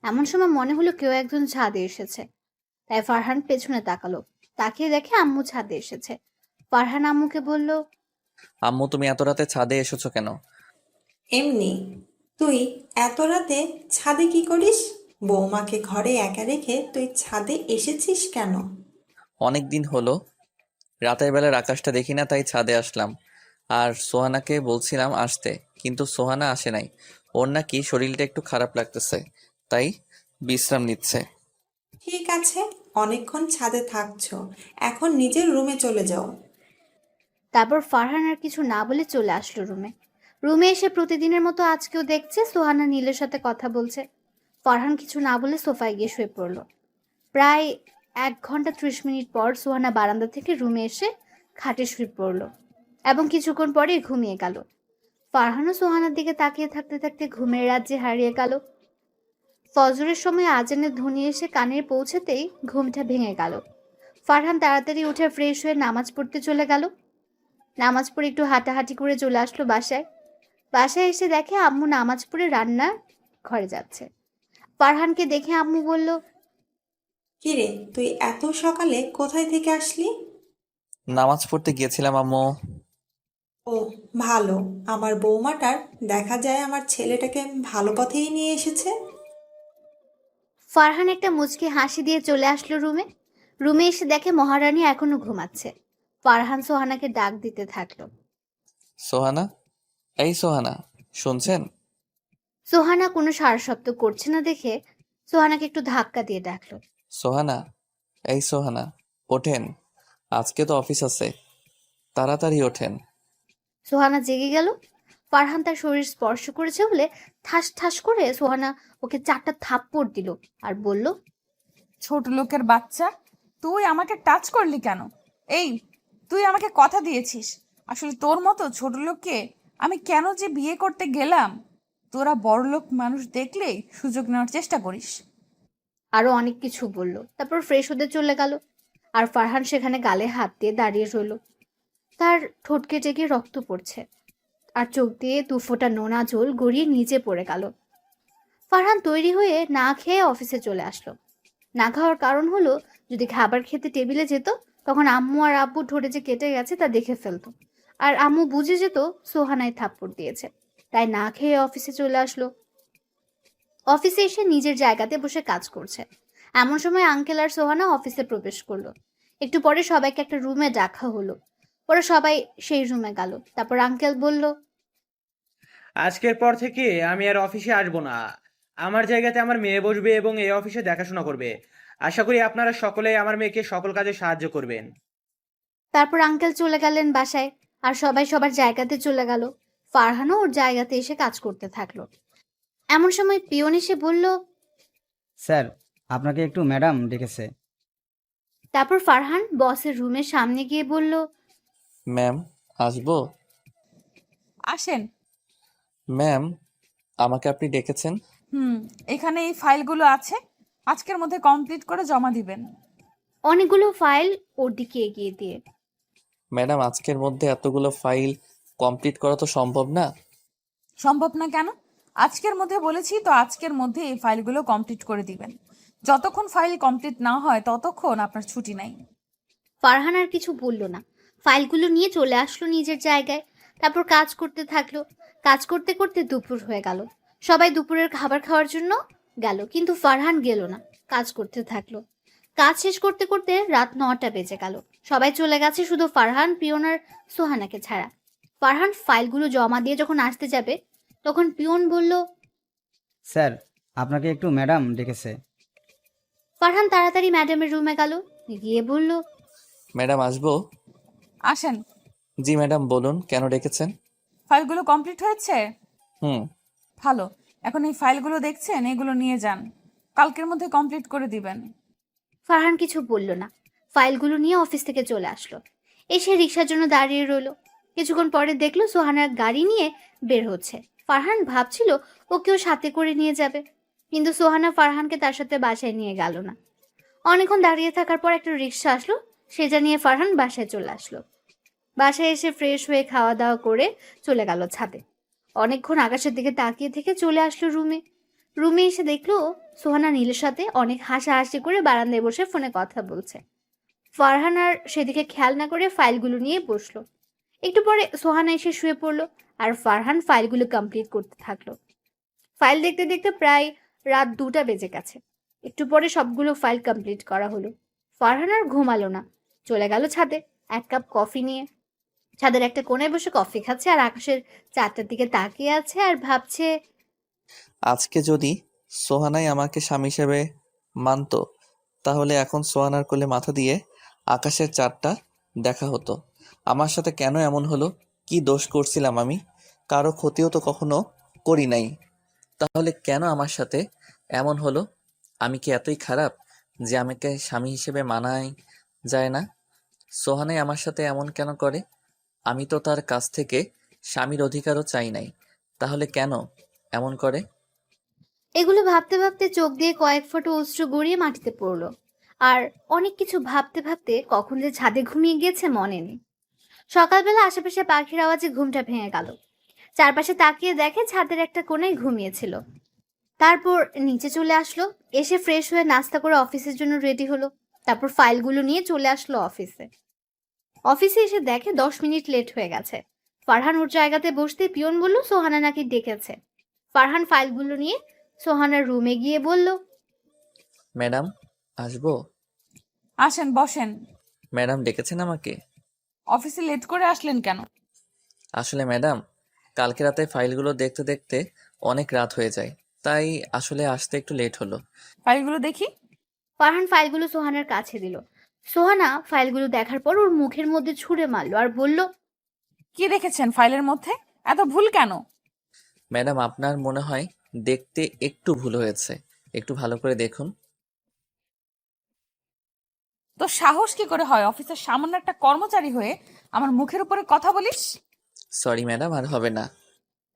এমন সময় মনে হলো কেউ একজন ছাদে এসেছে। তাই ফারহান পেছনে তাকালো। তাকিয়ে দেখে আম্মু ছাদে এসেছে। ফারহান আম্মুকে বলল, আম্মু, তুমি এত রাতে ছাদে এসেছো কেন? এমনি। তুই এত রাতে ছাদে কি করিস? বৌমাকে ঘরে একা রেখে তুই ছাদে এসেছিস কেন? অনেক দিন হলো রাতের বেলার আকাশটা দেখি না, তাই ছাদে আসলাম। আর সোহানাকে বলছিলাম আসতে, কিন্তু সোহানা আসে নাই। ওর নাকি শরীরটা একটু খারাপ লাগতেছে, তাই বিশ্রাম নিচ্ছে। ঠিক আছে, অনেকক্ষণ ছাদে থাকছো, এখন নিজের রুমে চলে যাও। তারপর ফারহান আর কিছু না বলে চলে আসলো রুমে। রুমে এসে প্রতিদিনের মতো আজকেও দেখছে সোহানা নীলের সাথে কথা বলছে। ফারহান কিছু না বলে সোফায় গিয়ে শুয়ে পড়ল। প্রায় 1 ঘন্টা 30 মিনিট পর সোহানা বারান্দা থেকে রুমে এসে খাটে শুয়ে পড়ল এবং কিছুক্ষণ পরে ঘুমিয়ে গেল। ফারহানও সোহানার দিকে তাকিয়ে থাকতে থাকতে ঘুমের রাজ্যে হারিয়ে গেল। ফজরের সময় আজানের ধ্বনি এসে কানে পৌঁছাতেই ঘুমটা ভেঙে গেল। ফারহান তাড়াতাড়ি উঠে ফ্রেশ হয়ে নামাজ পড়তে চলে গেল। নামাজ পড়ে একটু হাঁটাহাঁটি করে চলে আসলো বাসায়। বাসায় এসে দেখে আম্মু নামাজ পড়ে রান্নার ঘরে যাচ্ছে। ফারহানকে দেখে আম্মু বলল, কিরে, তুই এত সকালে কোথায় থেকে আসলি? নামাজ পড়তে গিয়েছিলাম আম্মু। ও ভালো, আমার বৌমাটার দেখা যায় আমার ছেলেটাকে ভালো পথেই নিয়ে এসেছে। ফারহান একটা মুচকি হাসি দিয়ে চলে আসলো রুমে। রুমে এসে দেখে মহারানী এখনো ঘুমাচ্ছে। ফারহান সোহানাকে ডাক দিতে থাকলো। সোহানা, এই সোহানা, শুনছেন? সোহানা কোনো সাড়া শব্দ করছে না দেখে সোহানাকে একটু ধাক্কা দিয়ে ডাকলো। সোহানা, এই সোহানা, ওঠেন, আজকে তো অফিস আছে, তাড়াতাড়ি ওঠেন। সোহানা জেগে গেল। ফারহান তার শরীর স্পর্শ করেছে বলে ঠাস ঠাস করে সোহানা ওকে 4টা থাপ্পড় দিল আর বলল, ছোট লোকের বাচ্চা, তুই আমাকে টাচ করলি কেন? এই, তুই আমাকে কথা দিয়েছিস। আসলে তোর মতো ছোট লোককে আমি কেন যে বিয়ে করতে গেলাম? তোরা বড়লোক মানুষ দেখলেই সুযোগ নেওয়ার চেষ্টা করিস। আরো অনেক কিছু বলল। তারপর ফ্রেশ হতে চলে গেল। আর ফারহান সেখানে গালে হাত দিয়ে দাঁড়িয়ে রইল। তার ঠোঁট কেটে গিয়ে রক্ত পড়ছে আর চোখ দিয়ে 2 ফোঁটা নোনা জল গড়িয়ে নিচে পড়ে গেল। ফারহান তৈরি হয়ে না খেয়ে অফিসে চলে আসলো। না খাওয়ার কারণ হলো, যদি খাবার খেতে টেবিলে যেত তখন আম্মু আর আব্বু ঠোঁটে যে কেটে গেছে তা দেখে ফেলতো, আর আম্মু বুঝে যেত সোহানায় থাপ্পড় দিয়েছে। তাই না খেয়ে অফিসে চলে আসলো। অফিসে এসে নিজের জায়গাতে বসে কাজ করছে। এমন সময় আঙ্কেল আর সোহানা অফিসে প্রবেশ করলো। একটু পরে সবাইকে একটা রুমে ডাকা হলো। ওরা সবাই সেই রুমে গেল। তারপর আঙ্কেল বলল, আজকের পর থেকে আমি আর অফিসে আসবো না। আমার জায়গাতে আমার মেয়ে বসবে এবং এই অফিসে দেখাশোনা করবে। আশা করি আপনারা সকলেই আমার মেয়েকে সকল কাজে সাহায্য করবেন। তারপর আঙ্কেল চলে গেলেন বাসায় আর সবাই সবার জায়গাতে চলে গেল। ফারহানও ওর জায়গাতে এসে কাজ করতে থাকলো। এমন সময় পিয়ন এসে বলল, স্যার, আপনাকে একটু ম্যাডাম ডেকেছে। তারপর ফারহান বসের রুমের সামনে গিয়ে বলল, ম্যাম, আসবো? আসেন। ম্যাম, আমাকে আপনি ডেকেছেন? এখানে এই ফাইলগুলো আছে, আজকের মধ্যে কমপ্লিট করে জমা দিবেন। অনেকগুলো ফাইল ওর দিকে এগিয়ে দিয়ে। ম্যাডাম, আজকের মধ্যে এতগুলো ফাইল কমপ্লিট করা তো সম্ভব না। সম্ভব না কেন? আজকের মধ্যে বলেছি তো, আজকের মধ্যে এই ফাইলগুলো কমপ্লিট করে দিবেন। যতক্ষণ ফাইল কমপ্লিট না হয় ততক্ষণ আপনার ছুটি নাই। ফারহান আর কিছু বলল না। ফাইলগুলো নিয়ে চলে আসলো নিজের জায়গায়। তারপর কাজ করতে থাকলো। কাজ করতে করতে দুপুর হয়ে গেল। সবাই দুপুরের খাবার খাওয়ার জন্য গেল, কিন্তু ফারহান গেল না, কাজ করতে থাকলো। কাজ শেষ করতে করতে রাত 9টা বেজে গেল। সবাই চলে গেছে, শুধু ফারহান, পিয়ন আর সোহানাকে ছাড়া। ফারহান ফাইলগুলো জমা দিয়ে যখন আসতে যাবে, তখন পিয়ন বলল, স্যার, আপনাকে একটু ম্যাডাম ডেকেছে। ফারহান তাড়াতাড়ি ম্যাডামের রুমে গেল, গিয়ে বলল, ম্যাডাম আসবো? আসেন। জি ম্যাডাম, বলুন কেন ডেকেছেন? ফাইলগুলো কমপ্লিট হয়েছে? হুম। ভালো। এখন এই ফাইলগুলো দেখছেন, এগুলো নিয়ে যান, কালকের মধ্যে কমপ্লিট করে দিবেন। ফারহান কিছু বলল না। ফাইলগুলো নিয়ে অফিস থেকে চলে আসলো। এসে রিক্সার জন্য দাঁড়িয়ে রইলো। কিছুক্ষণ পরে দেখলো সোহানার গাড়ি নিয়ে বের হচ্ছে। ফারহান ভাবছিল ওকেও সাথে করে নিয়ে যাবে, কিন্তু সোহানা ফারহানকে তার সাথে বাসায় নিয়ে গেল না। অনেকক্ষণ দাঁড়িয়ে থাকার পর একটা রিক্সা আসলো, সেটা নিয়ে ফারহান বাসায় চলে আসলো। বাসায় এসে ফ্রেশ হয়ে খাওয়া দাওয়া করে চলে গেল ছাদে। অনেকক্ষণ আকাশের দিকে তাকিয়ে থেকে চলে আসলো রুমে। রুমে এসে দেখলো সোহানা নীলের সাথে অনেক হাসাহাসি করে বারান্দায় বসে ফোনে কথা বলছে। ফারহান আর সেদিকে খেয়াল না করে ফাইলগুলো নিয়ে বসলো। একটু পরে সোহানা এসে শুয়ে পড়লো, আর ফারহান ফাইলগুলো কমপ্লিট করতে থাকলো। ফাইল দেখতে দেখতে প্রায় রাত 2টা বেজে গেছে। একটু পরে সবগুলো ফাইল কমপ্লিট করা হলো। ফারহান আর ঘুমালো না, চলে গেল ছাদে 1 কাপ কফি নিয়ে। ছাদের একটা কোণায় বসে কফি খাচ্ছে আর আকাশের চারটার দিকে তাকিয়ে আছে আর ভাবছে, আজকে যদি সোহানাই আমাকে স্বামী হিসেবে মানতো, তাহলে এখন সোহানার কোলে মাথা দিয়ে আকাশের চাঁদটা দেখা হতো। আমার সাথে কেন এমন হলো? কি দোষ করছিলাম আমি? কারো ক্ষতিও তো কখনো করি নাই, তাহলে কেন আমার সাথে এমন হলো? আমি কি এতই খারাপ যে আমাকে স্বামী হিসেবে মানাই যায় না? সোহানাই আমার সাথে এমন কেন করে? আমি তো তার কাছ থেকে স্বামীর অধিকারও চাই নাই, তাহলে কেন এমন করে? এগুলো ভাবতে ভাবতে চোখ দিয়ে কয়েক ফোঁটা অশ্রু গড়িয়ে মাটিতে পড়লো। আর অনেক কিছু ভাবতে ভাবতে কখন যে ছাদে ঘুমিয়ে গিয়েছে মনে নেই। সকালবেলা আশেপাশে পাখির আওয়াজে ঘুমটা ভেঙে গেল। চারপাশে তাকিয়ে দেখে ছাদের একটা কোণায় ঘুমিয়েছিল। তারপর নিচে চলে আসলো, এসে ফ্রেশ হয়ে নাস্তা করে অফিসের জন্য রেডি হলো। তারপর ফাইলগুলো নিয়ে চলে আসলো অফিসে। অফিসে এসে দেখে 10 মিনিট লেট হয়ে গেছে। ফারহান ওর জায়গাতে বসতে পিয়ন বলল সোহানা নাকি ডেকেছে। ফারহান ফাইলগুলো নিয়ে সোহানার রুমে গিয়ে বলল, ম্যাডাম আসবো? আসেন, বসেন। ম্যাডাম ডেকেছেন আমাকে? অফিসে লেট করে আসলেন কেন? আসলে ম্যাডাম, কালকে রাতে ফাইলগুলো দেখতে দেখতে অনেক রাত হয়ে যায়, তাই আসলে আসতে একটু লেট হলো। ফাইলগুলো দেখি। ফারহান ফাইলগুলো সোহানার কাছে দিল। সোহানা ফাইলগুলো দেখার পর ওর মুখের মধ্যে ছুঁড়ে মারলো আর বলল, কি দেখেছেন ফাইলের মধ্যে? এত ভুল কেন? ম্যাডাম, আপনার মনে হয় দেখতে একটু ভুল হয়েছে, একটু ভালো করে দেখুন। তো সাহস কি করে হয় অফিসের সামান্য একটা কর্মচারী হয়ে আমার মুখের উপরে কথা বলিস? সরি ম্যাডাম, আর হবে না।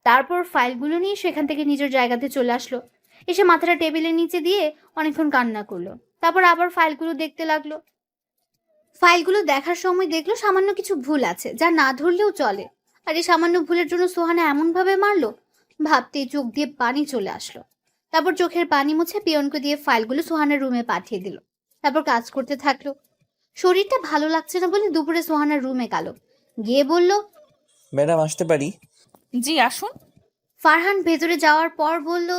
তারপর ফাইলগুলো নিয়ে সেখান থেকে নিজের জায়গাতে চলে আসলো। এসে মাথাটা টেবিলের নিচে দিয়ে অনেকক্ষণ কান্না করলো। তারপর আবার ফাইলগুলো দেখতে লাগলো। ফাইলগুলো দেখার সময় দেখলো সামান্য কিছু ভুল আছে, যা না ধরলেও চলে। আর এই সামান্য ভুলের জন্য সোহানা এমন ভাবে মারলো, ভাবতেই চোখ দিয়ে পানি চলে আসলো। তারপর চোখের পানি মুছে পিয়নকে দিয়ে ফাইলগুলো সোহানার রুমে পাঠিয়ে দিল। তারপর কাজ করতে থাকলো। শরীরটা ভালো লাগছে না বলে দুপুরে সোহানার রুমে গেল, গিয়ে বলল, ম্যাডাম আসতে পারি? জি আসুন। ফারহান ভেতরে যাওয়ার পর বলল,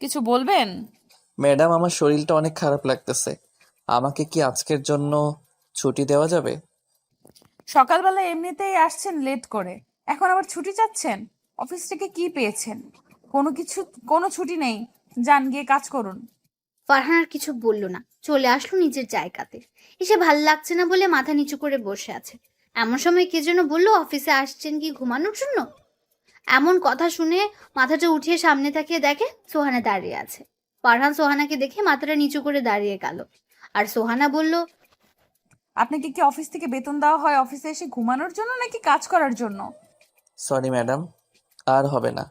কিছু বলবেন? ম্যাডাম, আমার শরীরটা অনেক খারাপ লাগতেছে, আমাকে কি আজকের জন্য ছুটি দেওয়া যাবে? সকালবেলা এমনিতেই আসছেন লেট করে, এখন আবার ছুটি চাচ্ছেন? অফিস থেকে কি পেয়েছেন? কোনো ছুটি নেই, যান গিয়ে কাজ করুন। ফারহান আর কিছু বলল না, চলে আসলো নিজের জায়গাতে। এসে ভাল লাগছে না বলে মাথা নিচু করে বসে আছে। এমন সময় কে যেন বলল অফিসে আসছেন কি ঘুমানোর জন্য। এমন কথা শুনে মাথাটা উঠিয়ে সামনে তাকিয়ে দেখে সোহানা দাঁড়িয়ে আছে। ফারহান সোহানাকে দেখে মাথাটা নিচু করে দাঁড়িয়ে গেল। আর সোহানা বলল, আপনাকে কি অফিস থেকে বেতন দেওয়া হয় অফিসে এসে ঘুমানোর জন্য নাকি কাজ করার জন্য? সরি ম্যাডাম, আর হবে না।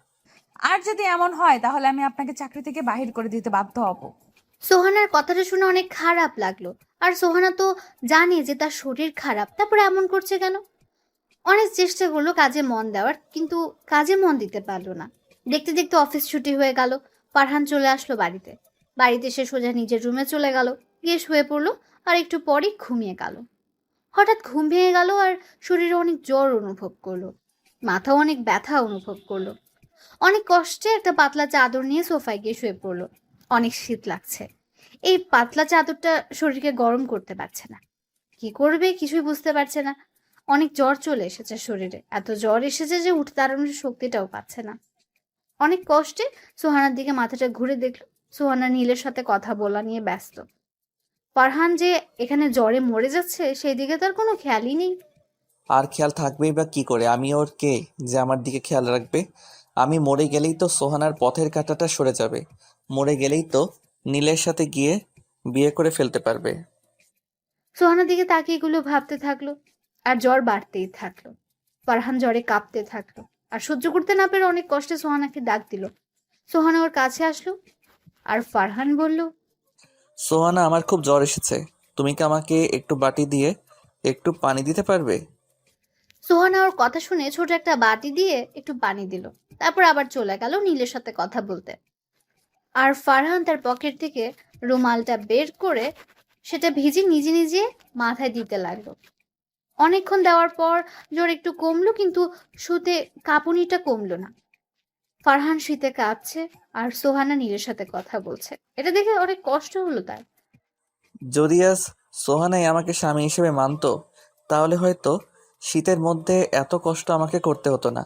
আর যদি এমন হয় তাহলে আমি আপনাকে চাকরি থেকে বাহির করে দিতে বাধ্য হব। সোহানার কথাটা শুনে অনেক খারাপ লাগলো। আর সোহানা তো জানে যে তার শরীর খারাপ, তারপরে এমন করছে কেন। অনেক চেষ্টা করলো কাজে মন দেওয়ার, কিন্তু কাজে মন দিতে পারলো না। দেখতে দেখতে অফিস ছুটি হয়ে গেল। ফারহান চলে আসলো বাড়িতে। বাড়িতে এসে সোজা নিজের রুমে চলে গেল, গিয়ে শুয়ে পড়লো আর একটু পরেই ঘুমিয়ে গেল। হঠাৎ ঘুম ভেঙে গেল আর শরীরে অনেক জ্বর অনুভব করলো, মাথাও অনেক ব্যথা অনুভব করলো। অনেক কষ্টে একটা পাতলা চাদর নিয়ে সোফায় গিয়ে শুয়ে পড়লো। অনেক শীত লাগছে, এই পাতলা চাদরটা শরীরকে গরম করতে পারছে না। কি করবে কিছুই বুঝতে পারছে না। অনেক জ্বর চলে এসেছে শরীরে, এত জ্বর এসেছে যে উঠে দাঁড়ানোর শক্তিটাও পাচ্ছে না। অনেক কষ্টে সোহানার দিকে মাথাটা ঘুরে দেখলো, সোহানা নীলের সাথে কথা বলা নিয়ে ব্যস্ত। ফারহান যে এখানে জ্বরে মরে যাচ্ছে সেই দিকে তার কোনো খেয়ালই নেই। আর খেয়াল থাকবেই বা কি করে? আমি ওর কে যে আমার দিকে খেয়াল রাখবে? আমি মরে গেলেই তো সোহানার পথের কাঁটাটা সরে যাবে। মরে গেলেই তো নীলের সাথে গিয়ে বিয়ে করে ফেলতে পারবে। সোহানার দিকে তাকিয়ে এগুলো ভাবতে থাকলো, আর জ্বর বাড়তেই থাকলো। ফারহান জ্বরে কাঁপতে থাকলো, আর সহ্য করতে না পেরে অনেক কষ্টে সোহানাকে ডাক দিল। সোহানা ওর কাছে আসলো, আর ফারহান বলল, সোহানা, আমার খুব জ্বর এসেছে। তুমি কি আমাকে একটু বাটি দিয়ে একটু পানি দিতে পারবে? সোহানা ওর কথা শুনে ছোট একটা বাটি দিয়ে একটু পানি দিল, তারপর আবার চলে গেল নীলের সাথে কথা বলতে। আর ফারহান তার পকেট থেকে রুমালটা বের করে সেটা ভিজে নিজে নিজে মাথায় দিতে লাগলো। অনেকক্ষণ দেওয়ার পর জ্বর একটু কমলো, কিন্তু শুতে কাঁপুনিটা কমলো না। ফারহান শীতে কাঁপছে, আর সোহানা নীলের সাথে কথা বলছে। এটা দেখে অনেক কষ্ট হলো তার। যদি আজ সোহানাই আমাকে স্বামী হিসেবে মানতো, তাহলে হয়তো শীতের মধ্যে এত কষ্ট আমাকে করতে হতো না।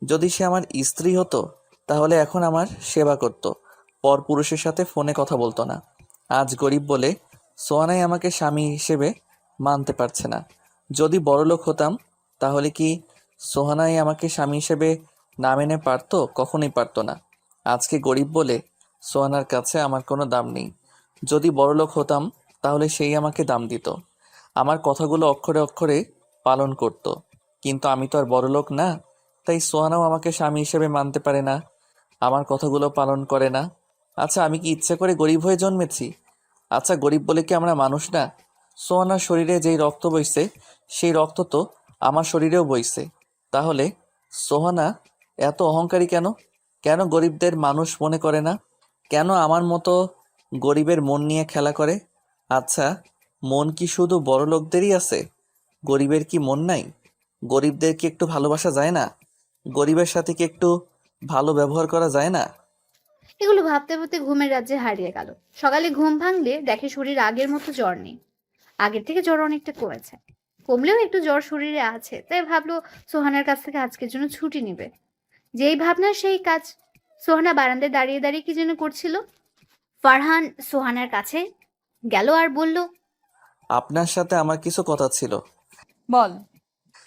যদি সে আমার স্ত্রী হতো, তাহলে এখন আমার সেবা করত, পরপুরুষের সাথে ফোনে কথা বলতো না। আজ গরিব বলে সোহানাই আমাকে স্বামী হিসেবে মানতে পারছে না। যদি বড়লোক হতাম, তাহলে কি সোহানাই আমাকে স্বামী হিসেবে না মেনে পারতো? কখনোই পারতো না। আজকে গরিব বলে সোহানার কাছে আমার কোনো দাম নেই। যদি বড়লোক হতাম, তাহলে সেই আমাকে দাম দিত, আমার কথাগুলো অক্ষরে অক্ষরে পালন করত। কিন্তু আমি তো আর বড়লোক না, তাই সোহানাও আমাকে স্বামী হিসেবে মানতে পারে না, আমার কথাগুলো পালন করে না। আচ্ছা, আমি কি ইচ্ছে করে গরিব হয়ে জন্মেছি? আচ্ছা, গরিব বলে কি আমরা মানুষ না? সোহানার শরীরে যেই রক্ত বইছে, সেই রক্ত তো আমার শরীরেও বইছে। তাহলে সোহানা এত অহংকারী কেন? কেন গরিবদের মানুষ মনে করে না? কেন আমার মতো গরিবের মন নিয়ে খেলা করে? আচ্ছা, মন কি শুধু বড় লোকদেরই আছে? গরিবের কি মন নাই? গরিবদের কি একটু ভালোবাসা যায় না? গরিবের সাথে কি একটু ভালো ব্যবহার করা যায় না? এগুলো ভাবতে ভাবতে ঘুমের রাজ্যে হারিয়ে গেল। সকালে ঘুম ভাঙলে দেখে শরীর আগের মতো জ্বর নেই, আগের থেকে জ্বর অনেকটা কমেছে। কমলেও একটু জ্বর শরীরে আছে, তাই ভাবলো সোহানার কাছ থেকে আজকের জন্য ছুটি নিবে। যেই ভাবনা সেই কাজ। সোহানা বারান্দায় দাঁড়িয়ে দাঁড়িয়ে কি যেন করছিল। ফারহান সোহানার কাছে গেল আর বলল, আপনার সাথে আমার কিছু কথা ছিল। বল।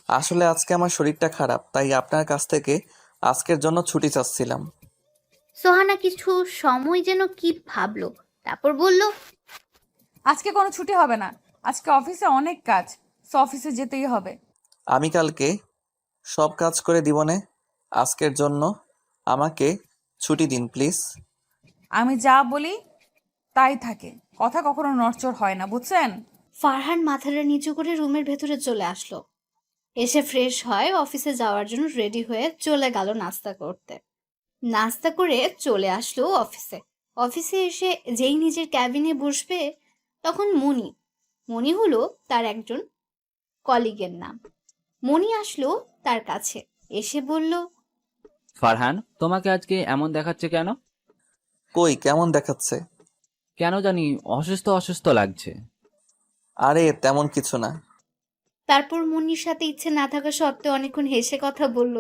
আসলে আজকে আমার শরীরটা খারাপ, তাই আপনার কাছ থেকে আজকের জন্য ছুটি চাচ্ছিলাম। সোহানা কিছু সময় যেন কি ভাবলো, তারপর বলল, আজকে কোনো ছুটি হবে না, আজকে অফিসে অনেক কাজ, সো অফিসে যেতেই হবে। আমি কালকে সব কাজ করে দিবনে, আজকের জন্য আমাকে ছুটি দিন প্লিজ। আমি যা বলি তাই থাকে, কথা কখনো নড়চড় হয় না, বুঝছেন? ফারহান মাথাটা নিচু করে রুমের ভেতরে চলে আসলো। এসে ফ্রেশ হয় অফিসে যাওয়ার জন্য রেডি হয়ে চলে গেল নাস্তা করতে। নাস্তা করে চলে আসলো অফিসে। অফিসে এসে যেই নিজের ক্যাবিনে বসবে, তখন মণি, মণি হলো তার একজন কলিগের নাম। মণি আসলো তার কাছে, এসে বলল, ফারহান, তোমাকে আজকে এমন দেখাচ্ছে কেন? কই, কেমন দেখাচ্ছে? কেন জানি অসুস্থ অসুস্থ লাগছে। আরে তেমন কিছু না। তারপর মনির সাথে ইচ্ছে না থাকা সত্ত্বেও অনেকক্ষণ হেসে কথা বলল।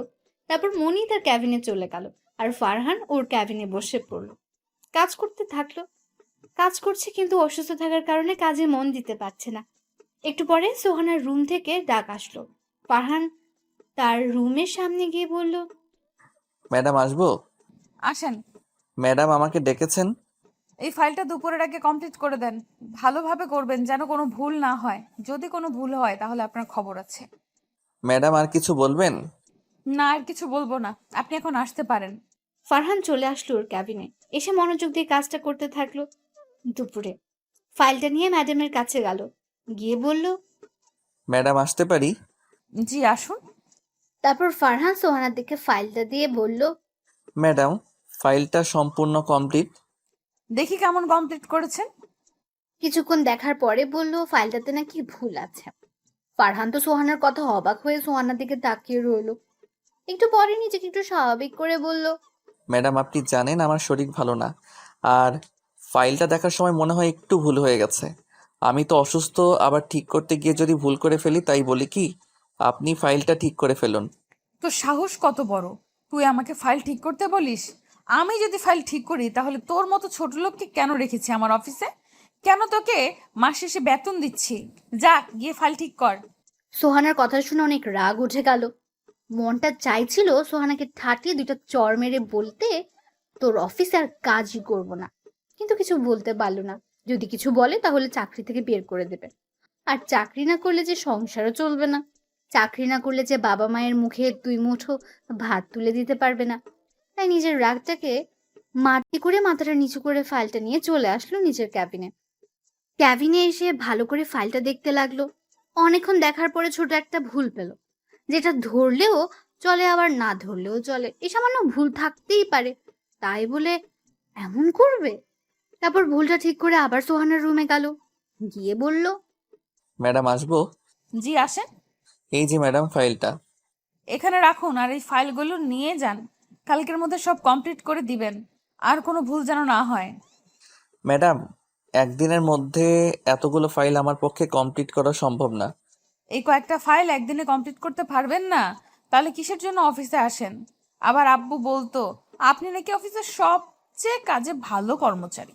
তারপর মনি তার ক্যাবিনে চলে গেল, আর ফারহান ওর ক্যাবিনে বসে পড়ল। কাজ করতে থাকলো। কাজ করছে, কিন্তু অসুস্থ থাকার কারণে কাজে মন দিতে পারছে না। একটু পরে সোহানার রুম থেকে ডাক আসলো। ফারহান তার রুমের সামনে গিয়ে বলল, ম্যাডাম, আসবো? আসেন। ম্যাডাম আমাকে ডেকেছেন? এই ফাইলটা দুপুরের আগে কমপ্লিট করে দেন, ভালোভাবে করবেন যেন কোনো ভুল না হয়। যদি কোনো ভুল হয় তাহলে আপনার খবর আছে। ম্যাডাম, আর কিছু বলবেন? না, আর কিছু বলবো না, আপনি এখন আসতে পারেন। ফারহান চলে আসলো ওর ক্যাবিনে, এসে মনোযোগ দিয়ে কাজটা করতে থাকলো। দুপুরে ফাইলটা নিয়ে ম্যাডামের কাছে গেল, গিয়ে বলল, ম্যাডাম, আসতে পারি? জি আসুন। তারপর ফারহান সোহানার দিকে ফাইলটা দিয়ে বলল, ম্যাডাম, ফাইলটা সম্পূর্ণ কমপ্লিট। দেখি কেমন কমপ্লিট করেছেন। কিছুক্ষণ দেখার পরে বলল ফাইলটাতে নাকি ভুল আছে। ফারহান তো সোহানার কথা অবাক হয়ে সোহানার দিকে তাকিয়ে রইল। একটু পরে নিজেকে একটু স্বাভাবিক করে বলল, ম্যাডাম আপনি জানেন আমার শরীর ভালো না, আর ফাইলটা দেখার সময় মনে হয় একটু ভুল হয়ে গেছে। আমি তো অসুস্থ, আবার ঠিক করতে গিয়ে যদি ভুল করে ফেলি তাই বলি কি আপনি ফাইলটা ঠিক করে ফেলুন। তোর সাহস কত বড়, তুই আমাকে ফাইল ঠিক করতে বলিস? আমি যদি ফাইল ঠিক করি তাহলে তোর মতো ছোট লোককে কেন রেখেছি আমার অফিসে? কেন তোকে মাস শেষে বেতন দিচ্ছি? যা গিয়ে ফাইল ঠিক কর। সোহানার কথা শুনে অনেক রাগ উঠে গেল। মনটা চাইছিল সোহানাকে ঠাটিয়ে দুইটা চড় মেরে বলতে, তোর অফিসে আর কাজই করব না। কিন্তু কিছু বলতে পারলো না। যদি কিছু বলে তাহলে চাকরি থেকে বের করে দেবে। আর চাকরি না করলে যে সংসারও চলবে না। চাকরি না করলে যে বাবা মায়ের মুখে 2 মুঠো ভাত তুলে দিতে পারবে না। তাই নিজের রাগটাকে মাটি করে মাথাটা নিচু করে ফাইলটা নিয়ে চলে আসলো নিজের ক্যাবিনে। ক্যাবিনে এসে ভালো করে ফাইলটা দেখতে লাগলো। অনেকক্ষণ দেখার পরে ছোট একটা ভুল পেল, যেটা ধরলেও চলে আবার না ধরলেও চলে। এই সামান্য ভুল থাকতেই পারে, তাই বলে এমন করবে? তারপর ভুলটা ঠিক করে আবার সোহানের রুমে গেল, গিয়ে বলল, ম্যাডাম আসবো? জি আসেন। এই যে ম্যাডাম ফাইলটা। এখানে রাখুন আর এই ফাইলগুলো নিয়ে যান। কালকের মধ্যে সব কমপ্লিট করে দিবেন, আর কোনো ভুল যেন না হয়। ম্যাডাম একদিনের মধ্যে এতগুলো ফাইল আমার পক্ষে কমপ্লিট করা সম্ভব না। এই কয়েকটা ফাইল একদিনে কমপ্লিট করতে পারবেন না? তাহলে কিসের জন্য অফিসে আসেন? আবার আব্বু বলতো আপনি নাকি অফিসের সবচেয়ে কাজে ভালো কর্মচারী।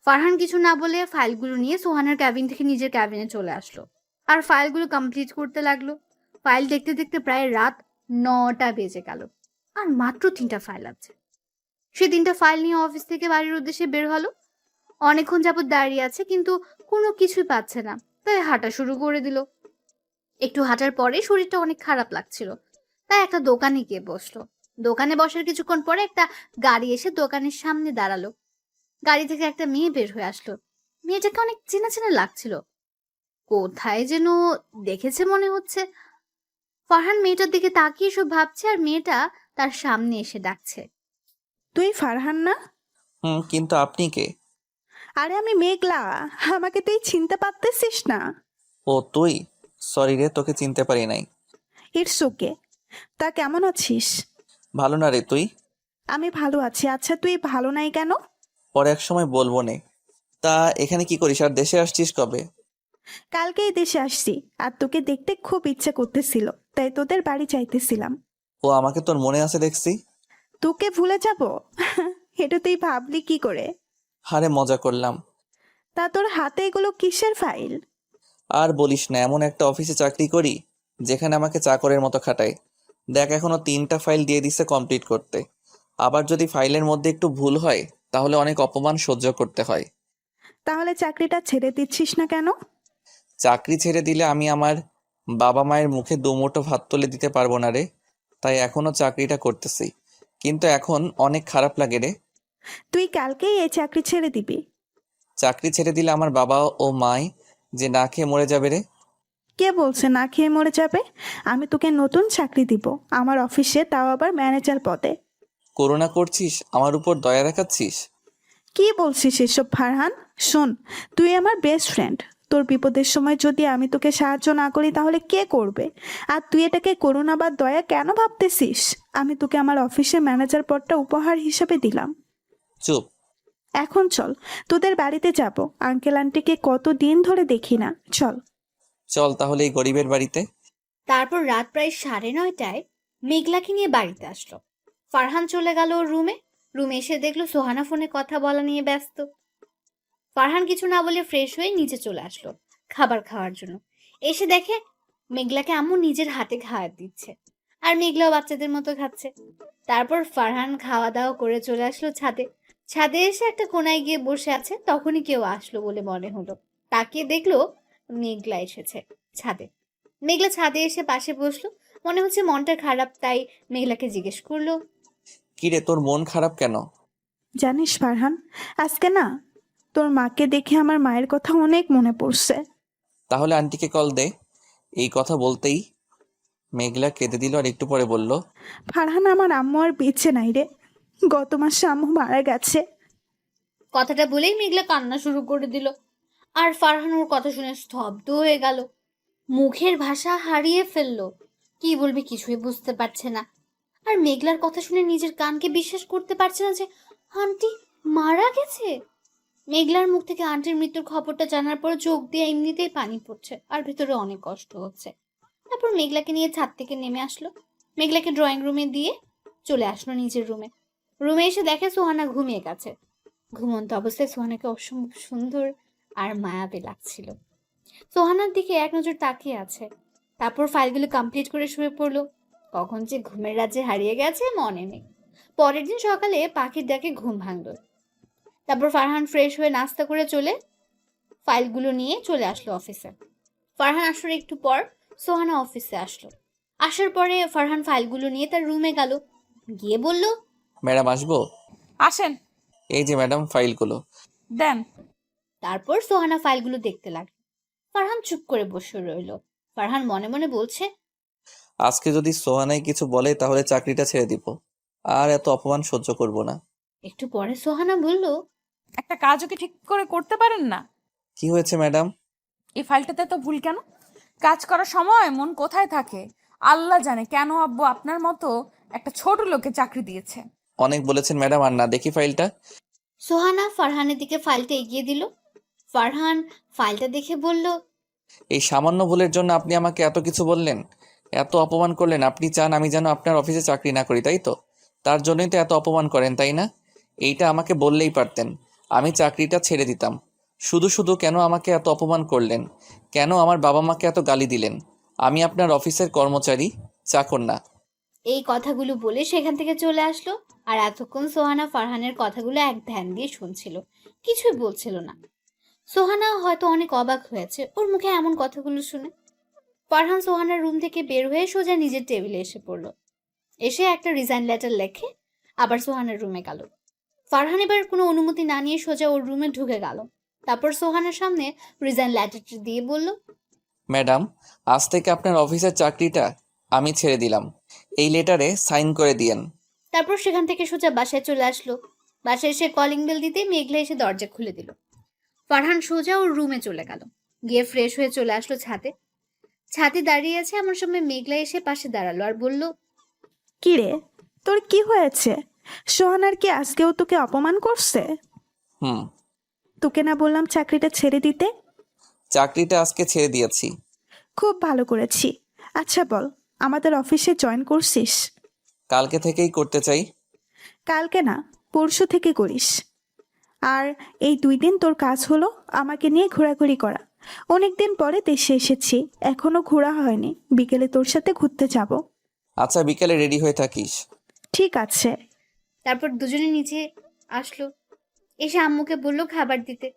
ফারহান কিছু না বলে ফাইলগুলো নিয়ে সোহানের ক্যাবিন থেকে নিজের ক্যাবিনে চলে আসলো আর ফাইলগুলো কমপ্লিট করতে লাগলো। ফাইল দেখতে দেখতে প্রায় রাত 9টা বেজে গেল, আর মাত্র 3টা ফাইল আছে। সে 3টা ফাইল নিয়ে অফিস থেকে বাড়ির উদ্দেশ্যে বের হলো। অনেকক্ষণ যাবত দাঁড়িয়ে আছে, কিন্তু কোনো কিছুই পাচ্ছে না, তাই হাঁটা শুরু করে দিল। একটু হাঁটার পরে শরীরটা অনেক খারাপ লাগছিল, তাই একটা দোকানে গিয়ে বসলো। দোকানে বসার কিছুক্ষণ পরে একটা গাড়ি এসে দোকানের সামনে দাঁড়ালো। গাড়ি থেকে একটা মেয়ে বের হয়ে আসলো। মেয়েটাকে অনেক চেনা চেনা লাগছিল, কোথায় যেন দেখেছে মনে হচ্ছে। ফারহান মেয়েটার দিকে তাকিয়ে সব ভাবছে, আর মেয়েটা তার সামনে এসে ডাকছে, তুই ফারহান না? কিন্তু আপনি কে? আরে আমি মেঘলা, আমাকে তুই চিনতে পারতেছিস না? ও তুই? সরি রে, তোকে চিনতে পারি নাই। It's okay. তা কেমন আছিস? ভালো না রে তুই? আমি ভালো আছি। আচ্ছা তুই ভালো নাই কেন? পরে এক সময় বলবো নে। তা এখানে কি করিস, আর দেশে আসছিস কবে? কালকেই দেশে আসছি, আর তোকে দেখতে খুব ইচ্ছে করতেছিল, তাই তোদের বাড়ি চাইতেছিলাম। ও আমাকে তোর মনে আছে দেখছি। তোকে ভুলে যাব? এটা তুই ভাবলি কি করে? হারে মজা করলাম। তা তোর হাতে এগুলো কিসের ফাইল? আর বলিস না, এমন একটা অফিসে চাকরি করি যেখানে আমাকে চাকরের মতো খাটায়। দেখ এখনো 3টা ফাইল দিয়ে দিছে কমপ্লিট করতে। আবার যদি ফাইলের মধ্যে একটু ভুল হয় তাহলে অনেক অপমান সহ্য করতে হয়। তাহলে চাকরিটা ছেড়ে দিচ্ছিস না কেন? চাকরি ছেড়ে দিলে আমি আমার বাবা মায়ের মুখে 2 মুঠো ভাত তুলে দিতে পারবো না রে। তাই এখনো চাকরিটা করতেছি, কিন্তু এখন অনেক খারাপ লাগে রে। তুই কালকেই এই চাকরি ছেড়ে দিবি? চাকরি ছেড়ে দিলে আমার বাবা ও মাই যে না খেয়ে মরে যাবে রে। কে বলছে না খেয়ে মরে যাবে? আমি তোকে নতুন চাকরি দিব আমার অফিসে, তাও আবার ম্যানেজার পদে। করুণা করছিস, আমার উপর দয়া দেখাচ্ছিস? কি বলছিস এসব ফারহান? শোন, তুই আমার বেস্ট ফ্রেন্ড। তোর বিপদের সময় যদি আমি তোকে সাহায্য না করি তাহলে কে করবে? আর তুই এটাকে করুণা বা দয়া কেন ভাবতেছিস? আমি তোকে আমার অফিসে ম্যানেজার পদটা উপহার হিসেবে দিলাম। চুপ। এখন চল, তোদের বাড়িতে যাব। আঙ্কেল আন্টিকে কতদিন ধরে দেখি না, চল। চল তাহলে এই গরিবের বাড়িতে। তারপর রাত প্রায় 9:30টায় মেঘলাকে নিয়ে বাড়িতে আসলো। ফারহান চলে গেল ওর রুমে। রুমে এসে দেখলো সোহানা ফোনে কথা বলা নিয়ে ব্যস্ত। ফারহান কিছু না বলে ফ্রেশ হয়ে নিচে চলে আসলো খাবার খাওয়ার জন্য। এসে দেখে মেঘলাকে আম্মু নিজের হাতে খাবার দিচ্ছে, আর মেঘলাও বাচ্চাদের মতো খাচ্ছে। তারপর ফারহান খাওয়া দাওয়া করে চলে আসলো ছাদে। ছাদে এসে একটা কোনায় গিয়ে বসে আছে, তখনই কেউ আসলো বলে মনে হলো। তাকিয়ে দেখলো মেঘলা এসেছে ছাদে। মেঘলা ছাদে এসে পাশে বসলো। মনে হচ্ছে মনটা খারাপ, তাই মেঘলাকে জিজ্ঞেস করলো, কিরে তোর মন খারাপ কেন? জানিস ফারহান, আজকে না তোর মাকে দেখে আমার মায়ের কথা অনেক মনে পড়ছে। তাহলে আন্টিকে কল দে। এই কথা বলতেই মেঘলা কেঁদে দিল, আর একটু পরে বলল, ফারহান, আমার আম্মু আর বেঁচে নাই রে। গত মাসে আম্মু মারা গেছে। কথাটা বলেই মেঘলা কান্না শুরু করে দিল। আর ফারহান ওর কথা শুনে স্তব্ধ হয়ে গেল। মুখের ভাষা হারিয়ে ফেললো। কি বলবে কিছুই বুঝতে পারছে না। আর মেঘলার কথা শুনে নিজের কানকে বিশ্বাস করতে পারছে না যে আন্টি মারা গেছে। মেঘলার মুখ থেকে আন্টির মৃত্যুর খবরটা জানার পর চোখ দিয়ে এমনিতেই পানি পড়ছে আর ভেতরে অনেক কষ্ট হচ্ছে। তারপর মেঘলাকে নিয়ে ছাদ থেকে নেমে আসলো। মেঘলাকে ড্রয়িং রুমে দিয়ে চলে আসলো নিজের রুমে। রুমে এসে দেখে সোহানা ঘুমিয়ে গেছে। ঘুমন্ত অবস্থায় সোহানাকে অসম্ভব সুন্দর আর মায়াবী লাগছিল। সোহানার দিকে এক নজর তাকিয়ে আছে। তারপর ফাইলগুলো কমপ্লিট করে শুয়ে পড়লো। কখন যে ঘুমের রাজ্যে হারিয়ে গেছে মনে নেই। পরের দিন সকালে পাখির ডাকে ঘুম ভাঙলো। তারপর ফারহান ফ্রেশ হয়ে নাস্তা করে ফাইলগুলো নিয়ে চলে আসলো অফিসে। ফারহান আসার একটু পর সোহানা অফিসে আসলো। আসার পরে ফারহান ফাইলগুলো নিয়ে তার রুমে গেল। গিয়ে বলল, ম্যাডাম আসবো? আসেন, এই যে ম্যাডাম ফাইলগুলো। দেন। তারপর সোহানা ফাইলগুলো দেখতে লাগলো। ফারহান চুপ করে বসে রইল। ফারহান মনে মনে বলছে, আজকে যদি সোহানাই কিছু বলে তাহলে চাকরিটা ছেড়ে দিব, আর এত অপমান সহ্য করব না। একটু পরে সোহানা বলল, একটা কাজও কি ঠিক করে করতে পারেন না? কি হয়েছে ম্যাডাম? এই ফাইলটাতে তো ভুল কেন? কাজ করার সময় মন কোথায় থাকে আল্লাহ জানে। কেন আব্বু আপনার মতো একটা ছোট লোকে চাকরি দিয়েছে? অনেক বলেছেন ম্যাডাম, আর না দেখি ফাইলটা। সোহানা ফারহানের দিকে ফাইলটা এগিয়ে দিল। ফারহান ফাইলটা দেখে বলল, এই সামান্য ভুলের জন্য আপনি আমাকে এত কিছু বললেন, এত অপমান করলেন। আপনি চান আমি যেন আপনার অফিসে চাকরি না করি, তাই তো? তার জন্যই তো এত অপমান করেন, তাই না? এইটা আমাকে বললেই পারতেন, আমি চাকরিটা ছেড়ে দিতাম। শুধু শুধু কেন আমাকে এত অপমান করলেন? কেন আমার বাবা মাকে এত গালি দিলেন? আমি আপনার অফিসের কর্মচারী, চাকর না। এই কথাগুলো বলে সেখান থেকে চলে আসলো। আর এতক্ষণ সোহানা ফারহানের কথাগুলো এক ধ্যান দিয়ে শুনছিল, কিছুই বলছিল না। সোহানা হয়তো অনেক অবাক হয়েছে ওর মুখে এমন কথাগুলো শুনে। ফারহান সোহানার রুম থেকে বের হয়ে সোজা নিজের টেবিলে এসে পড়লো। এসে একটা রিজাইন লেটার লেখে আবার সোহানার রুমে গেল। ফারহান এবার কোনো অনুমতি না নিয়ে সোজা ওর রুমে ঢুকে গেল। তারপর সোহানার সামনে রিজাইন লেটারটি দিয়ে বলল, ম্যাডাম, আজ থেকে আপনার অফিসের চাকরিটা আমি ছেড়ে দিলাম। এই লেটারে সাইন করে দিয়েন। তারপর সেখান থেকে সোজা বাসায় চলে আসলো। বাসায় এসে কলিং বেল দিতে মেঘলা এসে দরজা খুলে দিল। ফারহান সোজা ওর রুমে চলে গেল। গিয়ে ফ্রেশ হয়ে চলে আসলো ছাদে। ছাদে দাঁড়িয়ে আছে এমন সময় মেঘলা এসে পাশে দাঁড়ালো আর বলল, কি রে, তোর কি হয়েছে? সোহানার কি আজকেও তোকে অপমান করছে? হুম। তোকে না বললাম চাকরিটা ছেড়ে দিতে? চাকরিটা আজকে ছেড়ে দিয়েছি। খুব ভালো করেছি। আচ্ছা বল, আমাদের অফিসে জয়েন করছিস? কালকে থেকেই করতে চাই। কালকে না, পরশু থেকে করিস। আর এই 2 দিন তোর কাজ হলো আমাকে নিয়ে ঘোরাঘুরি করা। অনেকদিন পরে দেশে এসেছি, এখনো ঘোরা হয়নি। বিকেলে তোর সাথে ঘুরতে যাব। আচ্ছা, বিকেলে রেডি হয়ে থাকিস। ঠিক আছে। তারপর দুজনে নিচে আসলো। এসে আম্মুকে বলল খাবার দিতে।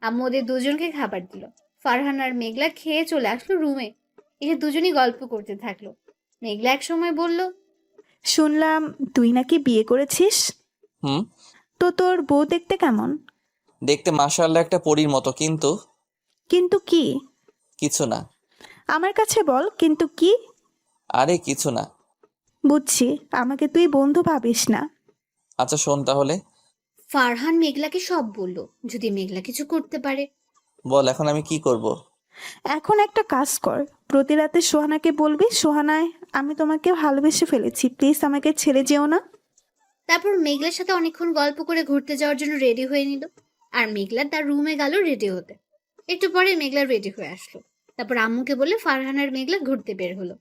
আম্মু ওদের দুজনকে খাবার দিল। ফারহান আর মেঘলা খেয়ে চলে আসলো রুমে। এসে দুজনই গল্প করতে থাকলো। মেঘলা এক সময় বলল, শুনলাম তুই নাকি বিয়ে করেছিস। হুম। তো তোর বউ দেখতে কেমন? দেখতে মাশাআল্লাহ একটা পরীর মতো, কিন্তু কিন্তু কি? কিছু না। আমার কাছে বল, কিন্তু কি? আরে কিছু না। বুঝছি, আমাকে তুই বন্ধু ভাবিস না। আচ্ছা শোন তাহলে। ফারহান মেঘলাকে সব বলল, যদি মেঘলা কিছু করতে পারে। বল এখন আমি কি করব? এখন একটা কাজ কর, প্রতি রাতে সোহানাকে বলবি, সোহানায় আমি তোমাকে ভালোবেসে ফেলেছি, প্লিজ আমাকে ছেড়ে যেও না। তারপর মেঘলার সাথে অনেকক্ষণ গল্প করে ঘুরতে যাওয়ার জন্য রেডি হয়ে নিল। আর মেঘলা তার রুমে গেল রেডি হতে। একটু পরে মেঘলা রেডি হয়ে আসলো। তারপর আম্মুকে বলে ফারহান আর মেঘলা ঘুরতে বের হলো।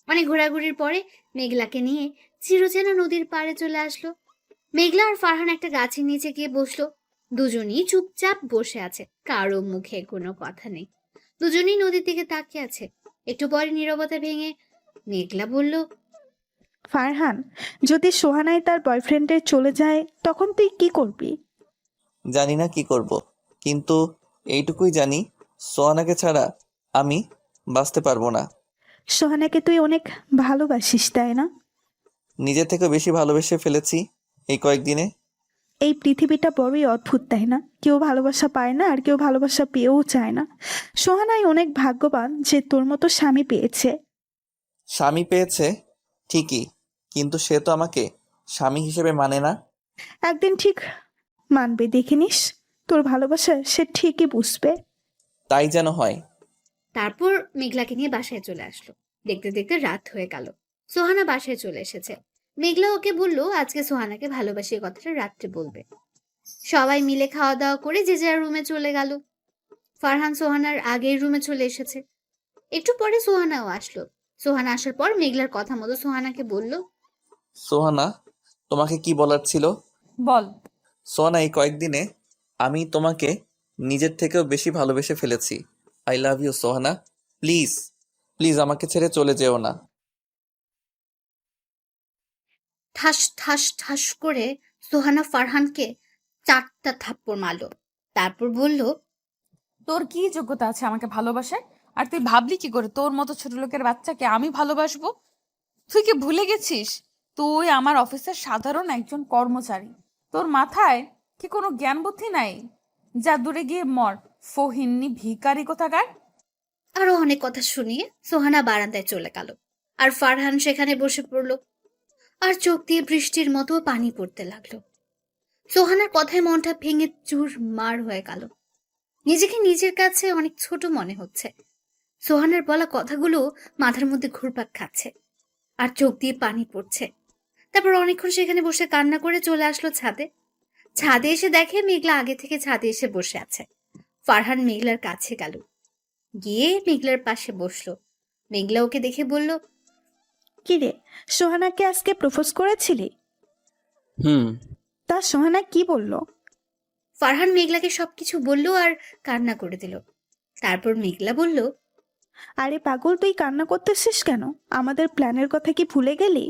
অনেক ঘোরাঘুরির পরে মেঘলাকে নিয়ে চিরচেনা নদীর পাড়ে চলে আসলো। মেঘলা আর ফারহান একটা গাছের নিচে গিয়ে বসলো। দুজনই চুপচাপ বসে আছে, কারো মুখে কোনো কথা নেই। দুজনই নদীর দিকে তাকিয়ে আছে। একটু পরে নীরবতা ভেঙে মেঘলা বলল, ফারহান, যদি সোহানায় তার বয়ফ্রেন্ডের চলে যায় তখন তুই কি করবি? জানি না কি করব, কিন্তু এইটুকুই জানি সোহানাকে ছাড়া আমি বাঁচতে পারবো না। সোহানাকে তুই অনেক ভালোবাসিস, তাই না? নিজের থেকে বেশি ভালোবেসে ফেলেছি এই কয়েকদিনে। এই পৃথিবীটা বড়ই অদ্ভুত, তাই না? কেউ ভালোবাসা পায় না আর কেউ ভালোবাসা পেয়েও চায় না। সোহানাই অনেক ভাগ্যবান যে তোর মতো স্বামী পেয়েছে। স্বামী পেয়েছে ঠিকই, কিন্তু সে তো আমাকে স্বামী হিসেবে মানে না। একদিন ঠিক মানবে, দেখে নিস। তোর ভালোবাসা সে ঠিকই বুঝবে। তাই যেন হয়। তারপর মেঘলাকে নিয়ে বাসায় চলে আসলো। দেখতে দেখতে রাত হয়ে গেল। সোহানা বাসায় চলে এসেছে। মেঘলা ওকে বলল আজকে সোহানাকে ভালোবাসি কথাটা রাত্রে বলবে। সবাই মিলে খাওয়া দাওয়া করে যে যার রুমে চলে গেল। ফারহান সোহানার আগের রুমে চলে এসেছে। একটু পরে সোহানাও আসলো। সোহানা আসার পর মেঘলার কথা মতো সোহানাকে বলল, সোহানা, তোমাকে কি বলার ছিল? বল। সোহানা, এই কয়েকদিনে আমি তোমাকে নিজের থেকেও বেশি ভালোবেসে ফেলেছি। I love you Sohana. Please please আমাকে ছেড়ে চলে যেও না। ঠাস ঠাস ঠাস করে সোহানা ফারহানকে 4টা থাপ্পড় মারলো। তারপর বলল, তোর কি যোগ্যতা আছে আমাকে ভালোবাসার? আর তুই ভাবলি কি করে তোর মতো ছোট লোকের বাচ্চাকে আমি ভালোবাসবো? তুই কি ভুলে গেছিস তুই আমার অফিসের সাধারণ একজন কর্মচারী? তোর মাথায় কি কোনো জ্ঞান বুদ্ধি নাই? যা দূরে গিয়ে মর, ফহিন্নি ভিখারি কোথাকার। আরো অনেক কথা শুনিয়ে সোহানা বারান্দায় চলে গেল। আর ফারহান সেখানে বসে পড়ল। আর চোখ দিয়ে বৃষ্টির মতো পানি পড়তে লাগলো। সোহানার কথায় মনটা ভেঙে চুরমার হয়ে গেল। নিজেকে নিজের কাছে অনেক ছোট মনে হচ্ছে। সোহানার বলা কথাগুলো মাথার মধ্যে ঘুরপাক খাচ্ছে আর চোখ দিয়ে পানি পড়ছে। তারপর অনেকক্ষণ সেখানে বসে কান্না করে চলে আসলো ছাদে। ছাদে এসে দেখে মেঘলা আগে থেকে ছাদে এসে বসে আছে। ফারহান মেঘলার কাছে গেল, গিয়ে মেঘলার পাশে বসলো। মেঘলা ওকে দেখে বলল, কিরে, সোহানাকে আজকে প্রপোজ করেছিলি? হুম। তা সোহানা কি বলল? ফারহান মেঘলাকে সবকিছু বলল আর কান্না করে দিল। তারপর মেঘলা বলল, আরে পাগল, তুই কান্না করতেছিস কেন? আমাদের প্ল্যানের কথা কি ভুলে গেলি?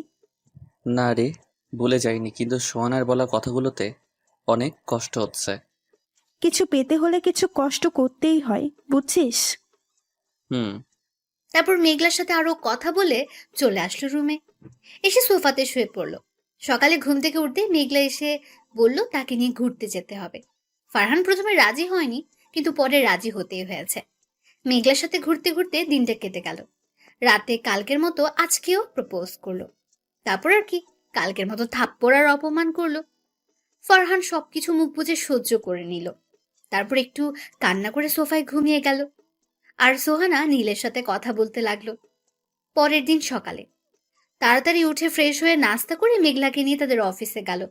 না রে, ভুলে যাইনি, কিন্তু সোহানার বলা কথাগুলোতে অনেক কষ্ট হচ্ছে। কিছু পেতে হলে কিছু কষ্ট করতেই হয়, বুঝছিস? হুম। তারপর মেঘলার সাথে আরো কথা বলে চলে আসলো রুমে। এসে সোফাতে শুয়ে পড়লো। সকালে ঘুম থেকে উঠতে মেঘলা এসে বলল তাকে নিয়ে ঘুরতে যেতে হবে। ফারহান প্রথমে রাজি হয়নি, কিন্তু পরে রাজি হতেই হয়েছে। মেঘলার সাথে ঘুরতে ঘুরতে দিনটা কেটে গেল। রাতে কালকের মতো আজকেও প্রপোজ করলো। তারপর আর কি, কালকের মতো থাপ্পড় আর অপমান করলো। ফারহান সবকিছু মুখ বুজে সহ্য করে নিল। তারপর একটু কান্না করে সোফায় ঘুমিয়ে গেল। আর সোহানা নীলের সাথে কথা বলতে লাগলো। পরের দিন সকালে তাড়াতাড়ি উঠে ফ্রেশ হয়ে নাস্তা করে মেঘলাকে নিয়ে তাদের অফিসে গেল।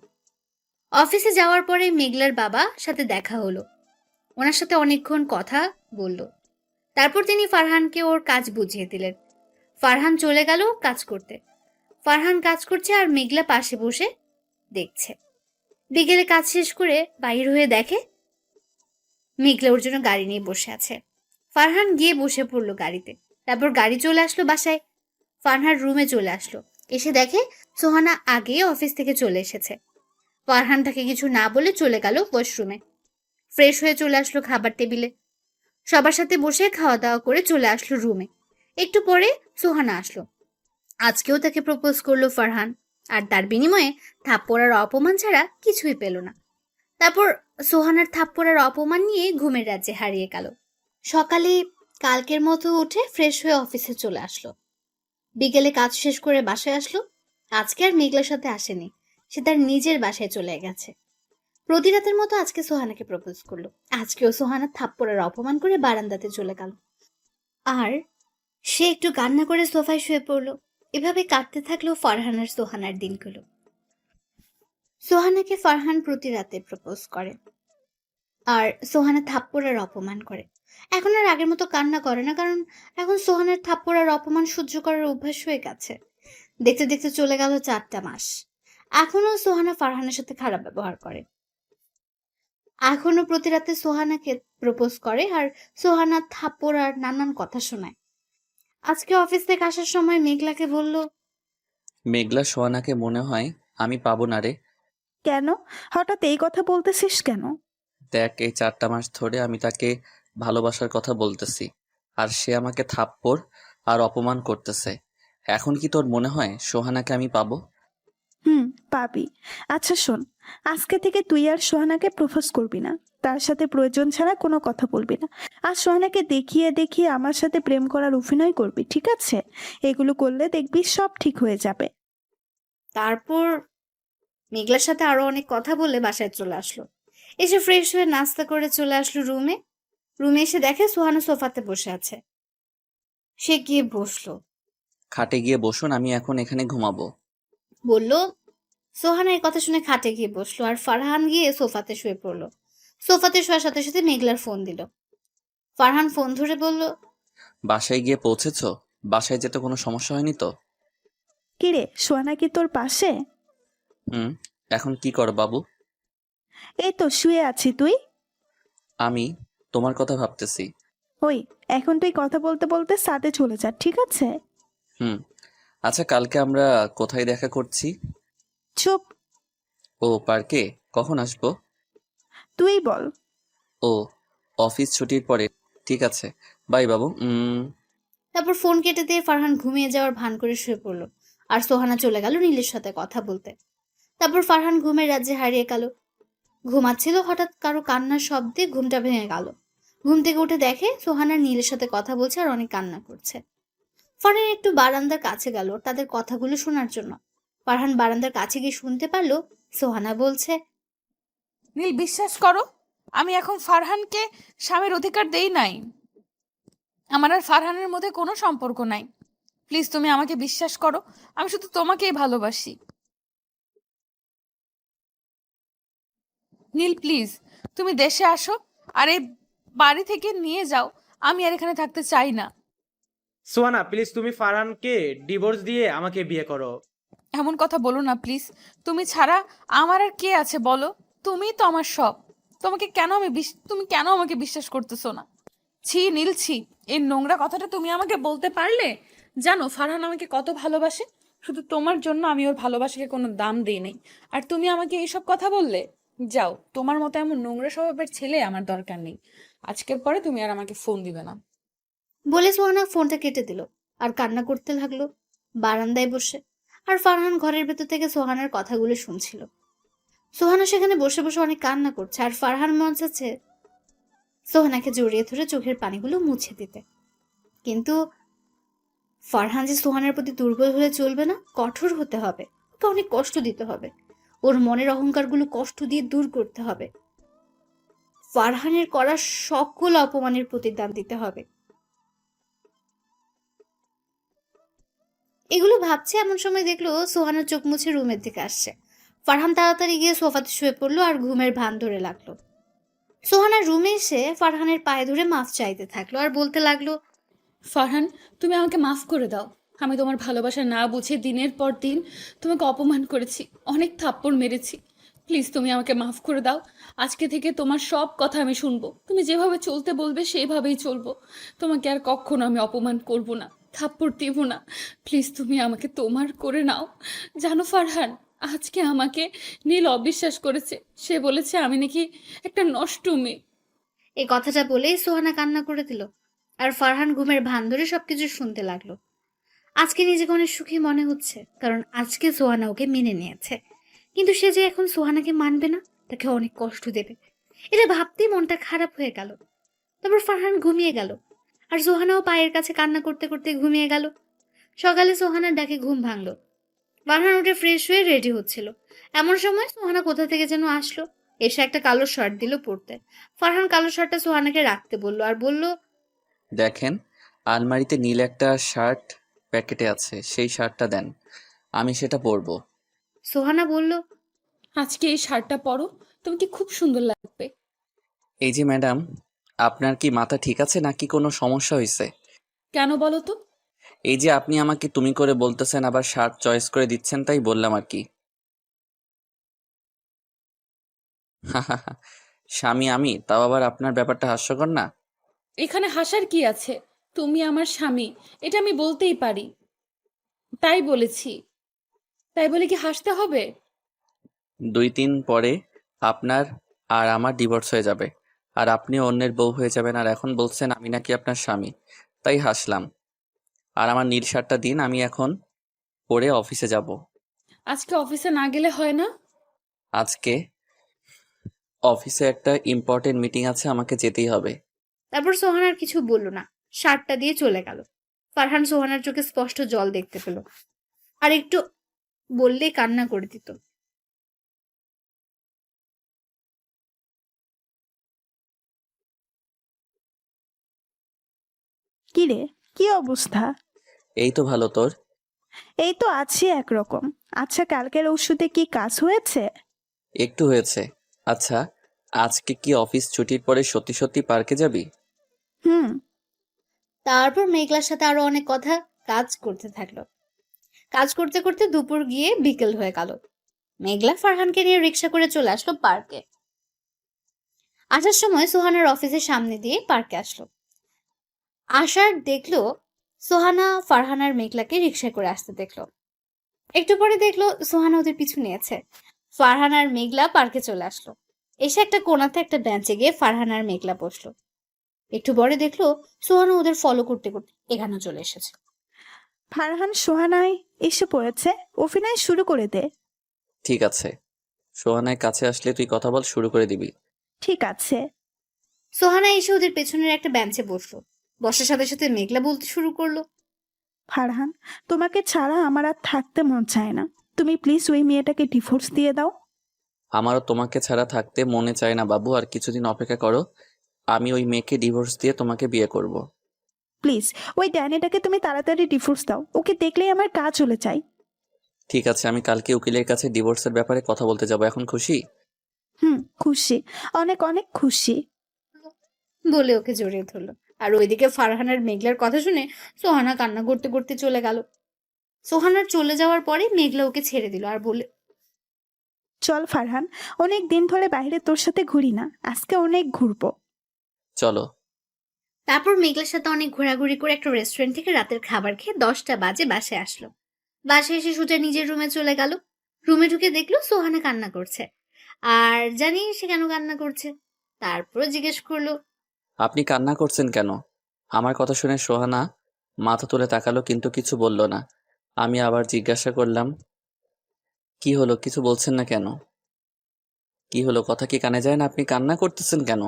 অফিসে যাওয়ার পরে মেঘলার বাবা সাথে দেখা হলো। ওনার সাথে অনেকক্ষণ কথা বলল। তারপর তিনি ফারহানকে ওর কাজ বুঝিয়ে দিলেন। ফারহান চলে গেল কাজ করতে। ফারহান কাজ করছে আর মেঘলা পাশে বসে দেখছে। বিকেলে কাজ শেষ করে বাইর হয়ে দেখে মেঘলা ওর জন্য গাড়ি নিয়ে বসে আছে। ফারহান গিয়ে বসে পড়লো গাড়িতে। তারপর গাড়ি চলে আসলো বাসায়। ফারহান রুমে চলে আসলো। এসে দেখে সোহানা আগে অফিস থেকে চলে এসেছে। ফারহান তাকে কিছু না বলে চলে গেল ওয়াশরুমে। ফ্রেশ হয়ে চলে আসলো খাবার টেবিলে। সবার সাথে বসে খাওয়া দাওয়া করে চলে আসলো রুমে। একটু পরে সোহানা আসলো। আজকেও তাকে প্রপোজ করলো ফারহান, আর তার বিনিময়ে থাপ্পড় আর অপমান ছাড়া কিছুই পেল না। তারপর সোহানার থাপ্পড় আর অপমান নিয়ে ঘুমের রাজ্যে হারিয়ে গেল। সকালে কালকের মতো উঠে ফ্রেশ হয়ে অফিসে চলে আসলো। বিকেলে কাজ শেষ করে বাসায় আসলো। আজকে আর মেঘলার সাথে আসেনি, সে তার নিজের বাসায় চলে গেছে। প্রতি রাতের মতো আজকে সোহানাকে প্রপোজ করলো। আজকেও সোহানা থাপ্পড়ের অপমান করে বারান্দাতে চলে গেল। আর সে একটু কান্না করে সোফায় শুয়ে পড়লো। এভাবে কাটতে থাকলো ফারহান আর সোহানার দিনগুলো। সোহানাকে ফারহান প্রতি রাতে প্রপোজ করে, আর সোহানা থাপ্পড় আর অপমান করে। এখন আর আগের মতো কান্না করে না, কারণ এখন সোহানার থাপ্পড় আর অপমান সহ্য করার অভ্যাস হয়ে গেছে। দেখতে দেখতে চলে গেল 4টা মাস। এখনো সোহানা ফারহানের সাথে খারাপ ব্যবহার করে। এখনো প্রতি রাতে সোহানাকে প্রপোজ করে, আর সোহানা থাপ্পড় আর নানান কথা শোনায়। আজকে অফিস থেকে আসার সময় মেঘলাকে বলল, মেঘলা, সোহানাকে মনে হয় আমি পাবো না রে। কেন হঠাৎ এই কথা বলতেছিস কেন? দেখ, এই 4টা মাস ধরে আমি তাকে ভালোবাসার কথা বলতেছি, আর সে আমাকে থাপ্পড় আর অপমান করতেছে। এখন কি তোর মনে হয় সোহানাকে আমি পাবো? পাবি। আচ্ছা শোন, আজকে থেকে তুই আর সোহানাকে প্রপোজ করবি না, তার সাথে প্রয়োজন ছাড়া কোনো কথা বলবি না, আর সোহানাকে দেখিয়ে দেখিয়ে আমার সাথে প্রেম করার অভিনয় করবি, ঠিক আছে? এগুলো করলে দেখবি সব ঠিক হয়ে যাবে। তারপর মেঘলার সাথে আরো অনেক কথা বলে বাসায় চলে আসলো। এসে ফ্রেশ হয়ে নাস্তা করে চলে আসলো রুমে। রুমে এসে দেখে সোহানা সোফাতে বসে আছে। সে গিয়ে বসলো। খাটে গিয়ে বসুন, আমি এখন এখানে ঘুমাবো। বলল। সোহানা এই কথা শুনে খাটে গিয়ে বসলো আর ফারহান গিয়ে সোফাতে শুয়ে পড়লো। সোফাতে শোয়ার সাথে সাথে মেঘলার ফোন দিল। ফারহান ফোন ধরে বলল, বাসায় গিয়ে পৌঁছেছো? বাসায় যেতে কোনো সমস্যা হয়নি তো? কিরে, সোহানা কি তোর পাশে? হুম। এখন কি করো বাবু? এই তো শুয়ে আছি, তুই? আমি তোমার কথা ভাবতেছি। ওই, এখন তুই কথা বলতে বলতে সাথে চলে যা, ঠিক আছে? হুম। আচ্ছা, কালকে আমরা কোথায় দেখা করছি? চুপ। ও, পার্কে। কখন আসবো? তুই বল। ও, অফিস ছুটির পরে। ঠিক আছে, বাই বাবু। তারপর ফোন কেটে দিয়ে ফারহান ঘুমিয়ে যাওয়ার ভান করে শুয়ে পড়লো। আর সোহানা চলে গেল নীলের সাথে কথা বলতে। তারপর ফারহান ঘুমের রাজ্যে হারিয়ে গেল। ঘুমাচ্ছিল, হঠাৎ কারো কান্নার শব্দে ঘুমটা ভেঙে গেল। ঘুম থেকে উঠে দেখে সোহানা নীলের সাথে কথা বলছে আর অনেক কান্না করছে। ফারহান একটু বারান্দার কাছে গেল তাদের কথাগুলো শোনার জন্য। ফারহান বারান্দার কাছে গিয়ে শুনতে পারলো সোহানা বলছে, নীল, বিশ্বাস করো, আমি এখন ফারহানকে স্বামীর অধিকার দেই নাই। আমার আর ফারহানের মধ্যে কোনো সম্পর্ক নাই। প্লিজ তুমি আমাকে বিশ্বাস করো, আমি শুধু তোমাকেই ভালোবাসি। নীল প্লিজ, তুমি দেশে আসো আর এই বাড়ি থেকে নিয়ে যাও। আমি আর এখানে থাকতে চাই না। সোহানা প্লিজ, তুমি ফারহানকে ডিভোর্স দিয়ে আমাকে বিয়ে করো। এমন কথা বলো না প্লিজ। তুমি ছাড়া আমার আর কে আছে বলো? তুমিই তো আমার সব। তুমি কেন আমাকে বিশ্বাস করতেছো না? ছি নীল, ছি। এই নোংরা কথাটা তুমি আমাকে বলতে পারলে? জানো ফারহান আমাকে কত ভালোবাসে। শুধু তোমার জন্য আমি ওর ভালোবাসাকে কোনো দাম দিই নাই, আর তুমি আমাকে এইসব কথা বললে? যাও, তোমার মতো এমন নোংরা স্বভাবের ছেলে আমার দরকার নেই। আজকের পরে তুমি আর আমাকে ফোন দিবে না। বলে সোহানা ফোনটা কেটে দিল আর কান্না করতে লাগলো বারান্দায় বসে। আর ফারহান ঘরের ভেতর থেকে সোহানার কথাগুলো শুনছিল। সোহানা সেখানে বসে বসে অনেক কান্না করছে আর ফারহান মন চাচ্ছে সোহানাকে জড়িয়ে ধরে চোখের পানিগুলো মুছে দিতে। কিন্তু ফারহান যে সোহানের প্রতি দুর্বল হলে চলবে না, কঠোর হতে হবে। ওকে অনেক কষ্ট দিতে হবে। ওর মনের অহংকারগুলো কষ্ট দিয়ে দূর করতে হবে। ফারহানের করা সকল অপমানের প্রতিদান দিতে হবে। এগুলো ভাবছে এমন সময় দেখলো সোহানা চোখ মুছে রুমের দিকে আসছে। ফারহান তাড়াতাড়ি গিয়ে সোফাতে শুয়ে পড়লো আর ঘুমের ভান ধরে লাগলো। সোহানা রুমে এসে ফারহানের পায়ে ধরে মাফ চাইতে থাকলো আর বলতে লাগলো, ফারহান, তুমি আমাকে মাফ করে দাও। আমি তোমার ভালোবাসা না বুঝে দিনের পর দিন তোমাকে অপমান করেছি, অনেক থাপ্পড় মেরেছি। প্লিজ তুমি আমাকে মাফ করে দাও। আজকে থেকে তোমার সব কথা আমি শুনবো। তুমি যেভাবে চলতে বলবে সেইভাবেই চলবো। তোমাকে আর কখনো আমি অপমান করব না, থাপ্পড় দিব না। প্লিজ তুমি আমাকে তোমার করে নাও। জানো ফারহান, আজকে আমাকে নীল অবিশ্বাস করেছে। সে বলেছে আমি নাকি একটা নষ্ট মেয়ে। এই কথাটা বলেই সোহানা কান্না করে দিল। আর ফারহান ঘুমের ভান ধরে সবকিছু শুনতে লাগলো। আজকে নিজেকে অনেক সুখী মনে হচ্ছে, কারণ আজকে সোহানা ওকে মেনে নিয়েছে। কিন্তু সে যে এখন সোহানাকে মানবে না, তাকে অনেক কষ্ট দেবে, এটা ভাবতেই মনটা খারাপ হয়ে গেল। তারপর ফারহান ঘুমিয়ে গেল আর সোহানাও পায়ের কাছে কান্না করতে করতে ঘুমিয়ে গেল। সকালে সোহানার ডাকে ঘুম ভাঙলো। ফারহান উঠে ফ্রেশ হয়ে রেডি হচ্ছিল। এমন সময় সোহানা কোথা থেকে যেন আসলো, এসে একটা কালো শার্ট দিল পরতে। ফারহান কালো শার্টটা সোহানাকে রাখতে বলল আর বলল, দেখেন, আলমারিতে নীল একটা শার্ট প্যাকেটে আছে, সেই শার্টটা দেন, আমি সেটা পরবো। সোহানা বলল, আজকে এই শার্টটা পরো, তোমাকে খুব সুন্দর লাগবে। এই যে ম্যাডাম, আপনার কি মাথা ঠিক আছে নাকি কোনো সমস্যা হয়েছে? কেন বলো তো? এই যে আপনি আমাকে তুমি করে বলতেছেন আবার শার্ট চয়েস করে দিচ্ছেন, তাই বললাম আর কি। স্বামী আমি, তাও আবার আপনার ব্যাপারটা হাস্যকর না? এখানে হাসার কি আছে? তুমি আমার স্বামী, এটা আমি বলতেই পারি, তাই বলেছি। তাই বলে কি হাসতে হবে? 2-3 পরে আপনার আর আমার ডিভোর্স হয়ে যাবে, আর আপনি অন্যের বউ হয়ে যাবেন, আর এখন বলছেন আমি নাকি আপনার স্বামী, তাই হাসলাম। আর আমার নীল শার্টটা দিন, আমি এখন পরে অফিসে যাব। আজকে অফিসে না গেলে হয় না? আজকে অফিসে একটা ইম্পর্টেন্ট মিটিং আছে, আমাকে যেতেই হবে। তারপর সোহানার কিছু বলল না, শার্টটা দিয়ে চলে গেল। ফারহান সোহানার চোখে স্পষ্ট জল দেখতে পেল, আর একটু বললেই কান্না করে দিত। কিরে, কি অবস্থা? এই তো ভালো, তোর? এই তো আছি একরকম। আচ্ছা, কালকের ওষুধে কি কাজ হয়েছে? একটু হয়েছে। আচ্ছা, আজকে কি অফিস ছুটির পরে সত্যি সত্যি পার্কে যাবি? হুম। তারপর মেঘলার সাথে আরো অনেক কথা কাজ করতে থাকলো। কাজ করতে করতে দুপুর গিয়ে বিকেল হয়ে গেল। মেঘলা ফারহানকে নিয়ে রিক্সা করে চলে আসলো পার্কে। আসার সময় সোহানার অফিসের সামনে দিয়ে পার্কে আসলো। আসার দেখলো সোহানা ফারহানার মেঘলাকে রিক্সা করে আসতে দেখলো। একটু পরে দেখলো সোহানা ওদের পিছু নিয়েছে। ফারহানার মেঘলা পার্কে চলে আসলো। এসে একটা কোণাতে একটা বেঞ্চে গিয়ে ফারহানার মেঘলা বসলো। একটু পরে দেখলো সোহানা ওদের ফলো করতে করতে এখানে চলে এসেছে। ফারহান সোহানায় এসে পড়েছে, অভিনয় শুরু করে দে। ঠিক আছে, সোহানায় কাছে আসলে তুই কথা বল, শুরু করে দিবি। ঠিক আছে। সোহানা এসে ওদের পেছনের একটা বেঞ্চে বসলো। বসার সাথে সাথে মেঘলা বলতে শুরু করলো। ফারহান, তোমাকে ছাড়া আমার আর থাকতে মন চায় না। তুমি প্লিজ ওই মেয়েটাকে ডিভোর্স দিয়ে দাও। আমারও তোমাকে ছাড়া থাকতে মনে চায় না বাবু, আর কিছুদিন অপেক্ষা করো। আমি ওই মেয়েকে ডিভোর্স দিয়ে তোমাকে বিয়ে করব। প্লিজ ওই ড্যানিটাকে তুমি তাড়াতাড়ি ডিভোর্স দাও, ওকে দেখলেই আমার কাজ চলে যায়। ঠিক আছে, আমি কালকে উকিলের কাছে ডিভোর্সের ব্যাপারে কথা বলতে যাব। এখন খুশি? খুশি, অনেক অনেক খুশি। বলে ওকে জড়িয়ে ধরলো। আর ওইদিকে ফারহানার মেঘলার কথা শুনে সোহানা কান্না করতে করতে চলে গেল। সোহানার চলে যাওয়ার পরে মেঘলা ওকে ছেড়ে দিল আর বলে, চল ফারহান, অনেক দিন ধরে বাইরে তোর সাথে ঘুরি না, আজকে অনেক ঘুরবো। চলো। তারপর মেঘলার সাথে অনেক ঘোরাঘুরি করে একটা রেস্টুরেন্ট থেকে রাতের খাবার খেয়ে 10টা বাজে বাসায় আসলো। বাসায় এসে সোজা নিজের রুমে চলে গেল। রুমে ঢুকে দেখলো সোহানা কান্না করছে। আর জানি সে কেন কান্না করছে। তারপর জিজ্ঞেস করলো, আপনি কান্না করছেন কেন? আমার কথা শুনে সোহানা মাথা তুলে তাকালো, কিন্তু কিছু বলল না। আমি আবার জিজ্ঞাসা করলাম, কি হলো, কিছু বলছেন না কেন? কি হলো, কথা কি কানে যায় না? আপনি কান্না করতেছেন কেন?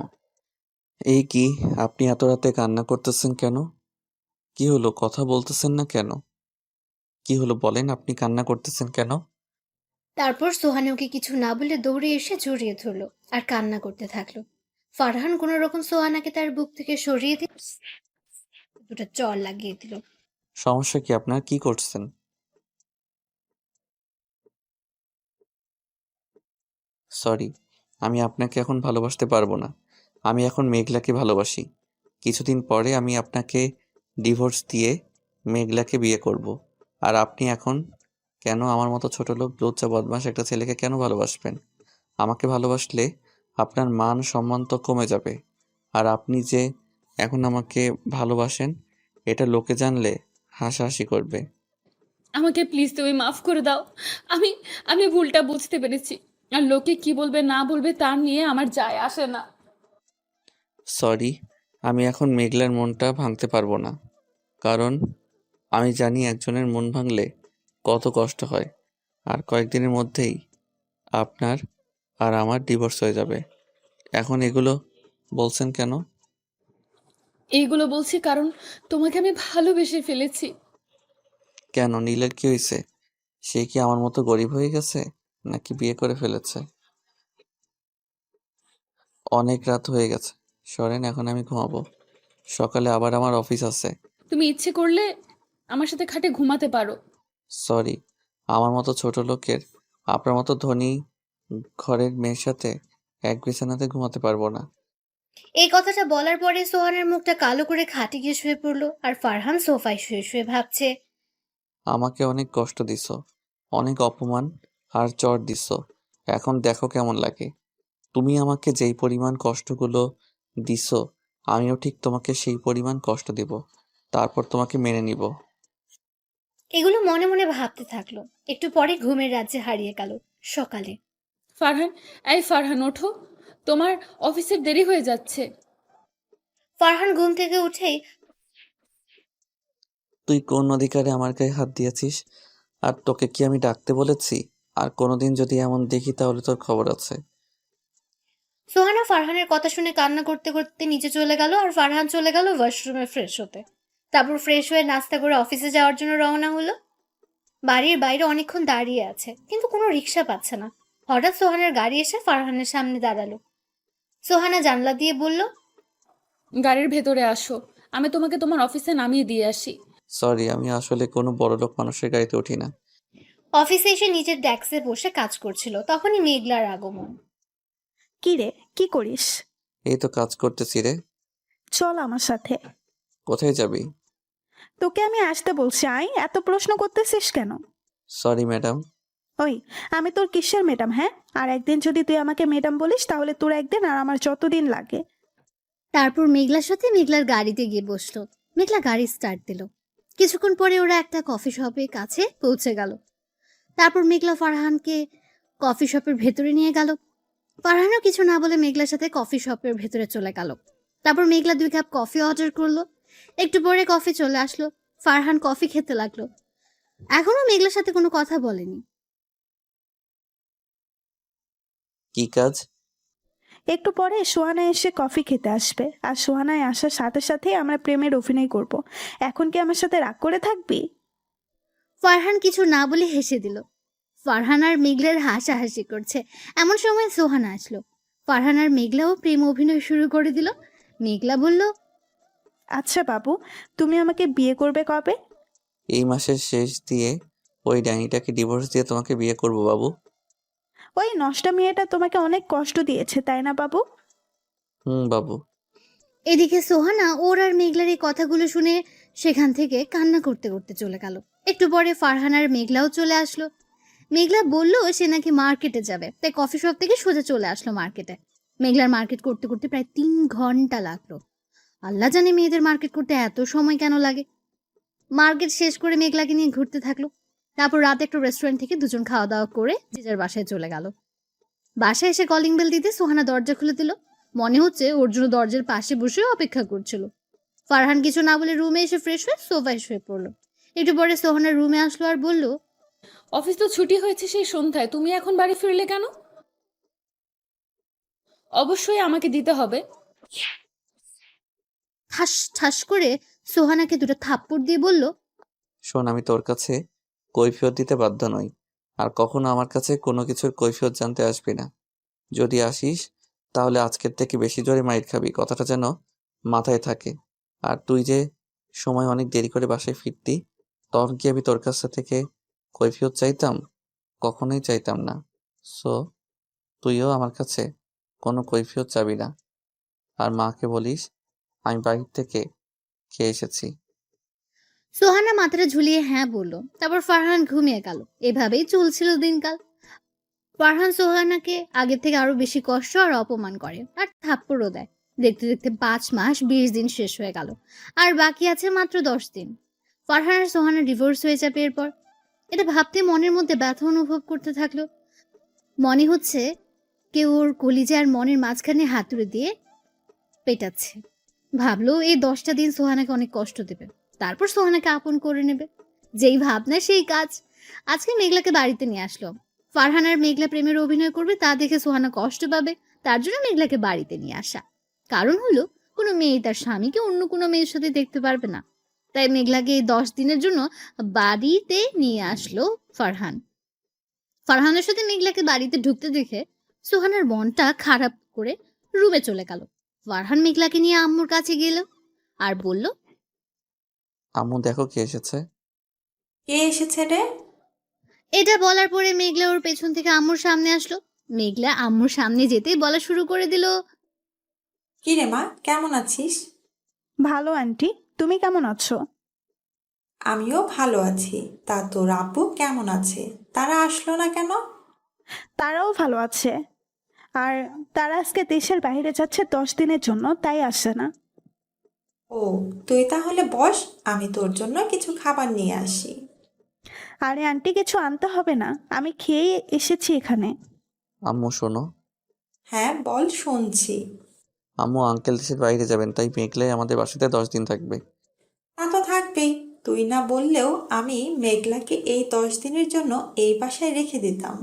এই কি, আপনি এত রাতে কান্না করতেছেন কেন? কি হলো, কথা বলতেছেন না কেন? কি হলো বলেন, আপনি কান্না করতেছেন কেন? তারপর সোহানা ওকে কিছু না বলে দৌড়ে এসে জড়িয়ে ধরলো আর কান্না করতে থাকলো। ফারহান কোনো রকম সোহানাকে তার বুক থেকে সরিয়ে দিয়ে দুটো চড় লাগিয়ে দিল। সমস্যা কি আপনার, কি করছেন? সরি, আমি আপনাকে এখন ভালোবাসতে পারবো না। আমি এখন মেঘলাকে ভালোবাসি। কিছুদিন পরে আমি আপনাকে ডিভোর্স দিয়ে মেঘলাকে বিয়ে করব। আর আপনি এখন কেন আমার মতো ছোট লোক লজ্জা বদমাস একটা ছেলেকে কেন ভালোবাসবেন? আমাকে ভালোবাসলে আপনার মান সম্মান তো কমে যাবে। আর আপনি যে এখন আমাকে ভালোবাসেন, এটা লোকে জানলে হাসাহাসি করবে। আমাকে প্লিজ তুমি মাফ করে দাও। আমি আমি ভুলটা বুঝতে পেরেছি। আর লোকে কি বলবে না বলবে তা নিয়ে আমার যায় আসে না। সরি, আমি এখন মেঘলার মনটা ভাঙতে পারবো না। কারণ আমি জানি একজনের মন ভাঙলে কত কষ্ট হয়। আর কয়েকদিনের মধ্যেই আপনার আর আমার ডিভোর্স হয়ে যাবে। এখন এগুলো বলছেন কেন? এইগুলো বলছি কারণ তোমাকে আমি ভালোবেসে ফেলেছি। কেন, নীলের কি হয়েছে? সে কি আমার মতো গরিব হয়ে গেছে, নাকি বিয়ে করে ফেলেছে? অনেক রাত হয়ে গেছে, সরেন, এখন আমি ঘুমাবো। সকালে আবার আমার অফিস আছে। তুমি ইচ্ছে করলে আমার সাথে খাটে ঘুমাতে পারো। সরি, আমার মতো ছোট লোকের, আপনার মতো ধনী ঘরের মেয়ের সাথে এক বিছানাতে ঘুমাতে পারবো না। এই কথাটা বলার পরে সোহানার মুখটা কালো করে খাটে গিয়ে শুয়ে পড়লো। আর ফারহান সোফায় শুয়ে শুয়ে ভাবছে, আমাকে অনেক কষ্ট দিছো, অনেক অপমান আর চর দিছো। এখন দেখো কেমন লাগে। তুমি আমাকে যেই পরিমাণ কষ্টগুলো দিছো, আমিও ঠিক তোমাকে সেই পরিমাণ কষ্ট দিব। তারপর তোমাকে মেনে নিব। এগুলো মনে মনে ভাবতে থাকলো। একটু পরে ঘুমের রাজ্যে হারিয়ে গেল। সকালে ফারহান, এই ফারহান ওঠো, তোমার অফিসের দেরি হয়ে যাচ্ছে। ফারহান ঘুম থেকে উঠেই তুই কোন অধিকারে আমার গায়ে হাত দিয়েছিস? আর তোকে কি আমি ডাকতে বলেছি? আর কোনোদিন যদি এমন দেখি তাহলে তোর খবর আছে। সোহানা ফারহানের কথা শুনে কান্না করতে করতে নিচে চলে গেল। আর ফারহান চলে গেল ওয়াশরুমে ফ্রেশ হতে। তারপর ফ্রেশ হয়ে নাস্তা করে অফিসে যাওয়ার জন্য রওনা হলো। বাড়ির বাইরে অনেকক্ষণ দাঁড়িয়ে আছে, কিন্তু কোনো রিক্সা পাচ্ছে না। হঠাৎ সোহানার গাড়ি এসে ফারহানের সামনে দাঁড়ালো। সোহানা জানলা দিয়ে বলল, গাড়ির ভেতরে আসো, আমি তোমাকে তোমার অফিসে নামিয়ে দিয়ে আসি। সরি, আমি আসলে কোনো বড়লোক মানুষের গাড়িতে উঠি না। অফিসে এসে নিজের ডেস্কে বসে কাজ করছিল, তখনই মেঘলার আগমন। কি রে, কি করিস? এই তো কাজ করতেছি রে। চল আমার সাথে। কোথায় যাবি? তোকে আমি আসতে বলছি, আয়, এত প্রশ্ন করতেছিস কেন? Sorry madam. ওই, আমি তোর কিসের ম্যাডাম? হ্যাঁ, আর একদিন যদি তুই আমাকে ম্যাডাম বলিস তাহলে তোর একদিন আর আমার যতদিন লাগে। তারপর মেঘলার সাথে মেঘলার গাড়িতে গিয়ে বসলো। মেঘলা গাড়ি স্টার্ট দিল। কিছুক্ষণ পরে ওরা একটা কফি শপের কাছে পৌঁছে গেল। তারপর মেঘলা ফারহানকে কফি শপের ভেতরে নিয়ে গেল। ফারহানও কিছু না বলে মেঘলার সাথে কফি শপের ভেতরে চলে গেল। তারপর মেঘলা 2 কাপ কফি অর্ডার করলো। একটু পরে কফি চলে আসলো। ফারহান কফি খেতে লাগলো। এখনো মেঘলার সাথে কোনো কথা বলেনি। কি কাজ? একটু পরে সোহানা এসে কফি খেতে আসবে, আর সোহানায় আসার সাথে সাথেই আমরা প্রেমের অভিনয় করব। এখন কি আমার সাথে রাগ করে থাকবি? ফারহান কিছু না বলে হেসে দিল। ফারহান আর মেঘলার হাসাহাসি করছে। এমন সময় সোহানা আসলো। ফারহান আর মেঘলাও প্রেম অভিনয় শুরু করে দিল। মেঘলা বলল, আচ্ছা বাবু, তুমি আমাকে বিয়ে করবে কবে? এই মাসের শেষ দিয়ে ওই ডাইনিটাকে ডিভোর্স দিয়ে তোমাকে বিয়ে করব বাবু। ওই নষ্টা মেয়েটা তোমাকে অনেক কষ্ট দিয়েছে, তাই না বাবু? বাবু। এদিকে সোহানা ওর আর মেঘলার এই কথাগুলো শুনে সেখান থেকে কান্না করতে করতে চলে গেল। একটু পরে ফারহান আর মেঘলাও চলে আসলো। মেঘলা বলল সে নাকি মার্কেটে যাবে, তাই কফি শপ থেকে সোজা চলে আসলো মার্কেটে। মেঘলার মার্কেট করতে করতে প্রায় 3 ঘন্টা লাগলো। আল্লাহ জানে মেয়েদের মার্কেট করতে এত সময় কেন লাগে। মার্কেট শেষ করে মেঘলাকে নিয়ে ঘুরতে থাকলো। তারপর রাতে একটা রেস্টুরেন্ট থেকে দুজন খাওয়া দাওয়া করে যে যার বাসায় চলে গেল। বাসায় এসে কলিং বেল দিতে সোহানা দরজা খুলে দিল। মনে হচ্ছে ওর জন্য দরজার পাশে বসে অপেক্ষা করছিল। ফারহান কিছু না বলে রুমে এসে ফ্রেশ হয়ে সোফায় শুয়ে পড়লো। একটু পরে সোহানা রুমে আসলো আর বলল, অফিস তো ছুটি হয়েছে সেই সন্ধ্যায়, তুমি এখন বাড়ি ফিরলে কেন? অবশ্যই আমাকে দিতে হবে। ঠাস ঠাস করে সোহানাকে 2টা থাপ্পড় দিয়ে বলল, শোন, আমি তোর কাছে কৈফিয়ত দিতে বাধ্য নই, আর কখনো আমার কাছে কোনো কিছুর কৈফিয়ত জানতে আসবি না। যদি আসিস তাহলে আজকের থেকে বেশি জোরে মাইর খাবি, কথাটা যেন মাথায় থাকে। আর তুই যে সময় অনেক দেরি করে বাসায় ফিরতি, তখন কি আমি তোর কাছ থেকে কৈফিয়ত চাইতাম? কখনোই চাইতাম না। সো তুইও আমার কাছে কোনো কৈফিয়ত চাবি না। আর মাকে বলিস আমি বাহির থেকে খেয়ে এসেছি। সোহানা মাথাটা ঝুলিয়ে হ্যাঁ বলল। তারপর ফারহান ঘুমিয়ে গেল। এভাবেই চলছিল দিনকাল। ফারহান সোহানাকে আগের থেকে আরো বেশি কষ্ট আর অপমান করে, আর থাপ্পড়ও দেয়। দেখতে দেখতে 5 মাস 20 দিন শেষ হয়ে গেল, আর বাকি আছে মাত্র 10 দিন। ফারহান আর সোহানা ডিভোর্স হয়ে যাবে এরপর। এটা ভাবতে মনের মধ্যে ব্যথা অনুভব করতে থাকলো। মনে হচ্ছে কেউ ওর কলিজা আর মনের মাঝখানে হাতুড়ে দিয়ে পেটাচ্ছে। ভাবলো এই 10টা দিন সোহানাকে অনেক কষ্ট দেবে, তারপর সোহানাকে আপন করে নেবে। যেই ভাবনা সেই কাজ। আজকে মেঘলাকে বাড়িতে নিয়ে আসলো। ফারহান আর মেঘলা প্রেমের অভিনয় করবে তা দেখে সোহানা কষ্ট পাবে, তার জন্য মেঘলাকে বাড়িতে নিয়ে আসা। কারণ হলো কোনো মেয়ে তার স্বামীকে অন্য কোনো মেয়ের সাথে দেখতে পারবে না। তাই মেঘলাকে এই 10 দিনের জন্য বাড়িতে নিয়ে আসলো ফারহান। ফারহানের সাথে মেঘলাকে বাড়িতে ঢুকতে দেখে সোহানার মনটা খারাপ করে রুমে চলে গেল। ফারহান মেঘলাকে নিয়ে আম্মুর কাছে গেল আর বলল, আম্মু দেখো কে এসেছে। কে এসেছে রে? এটা বলার পরে মেঘলা ওর পেছন থেকে আম্মুর সামনে আসলো। মেঘলা আম্মুর সামনে যেতেই বলা শুরু করে দিল, কি রে মা, কেমন আছিস? ভালো আন্টি, তুমি কেমন আছো? আমিও ভালো আছি। তা তোর আব্বু কেমন আছে? তারা আসলো না কেন? তারাও ভালো আছে, আর তারা আজকে দেশের বাইরে যাচ্ছে 10 দিনের জন্য, তাই আসে না। ও, তুই তাহলে বস, আমি তোর জন্য কিছু খাবার নিয়ে আসি। আরে আন্টি, কিছু আনতে হবে না, আমি খেয়ে এসেছি এখানে। আম্মু শোনো। হ্যাঁ বল, শুনছি। আম্মু আঙ্কেল দেশের বাইরে যাবেন, তাই মেঘলাই আমাদের বাসাতে 10 দিন থাকবে। তা তো থাকবেই। তুই না বললেও আমি মেঘলাকে এই 10 দিনের জন্য এই বাসায় রেখে দিতাম।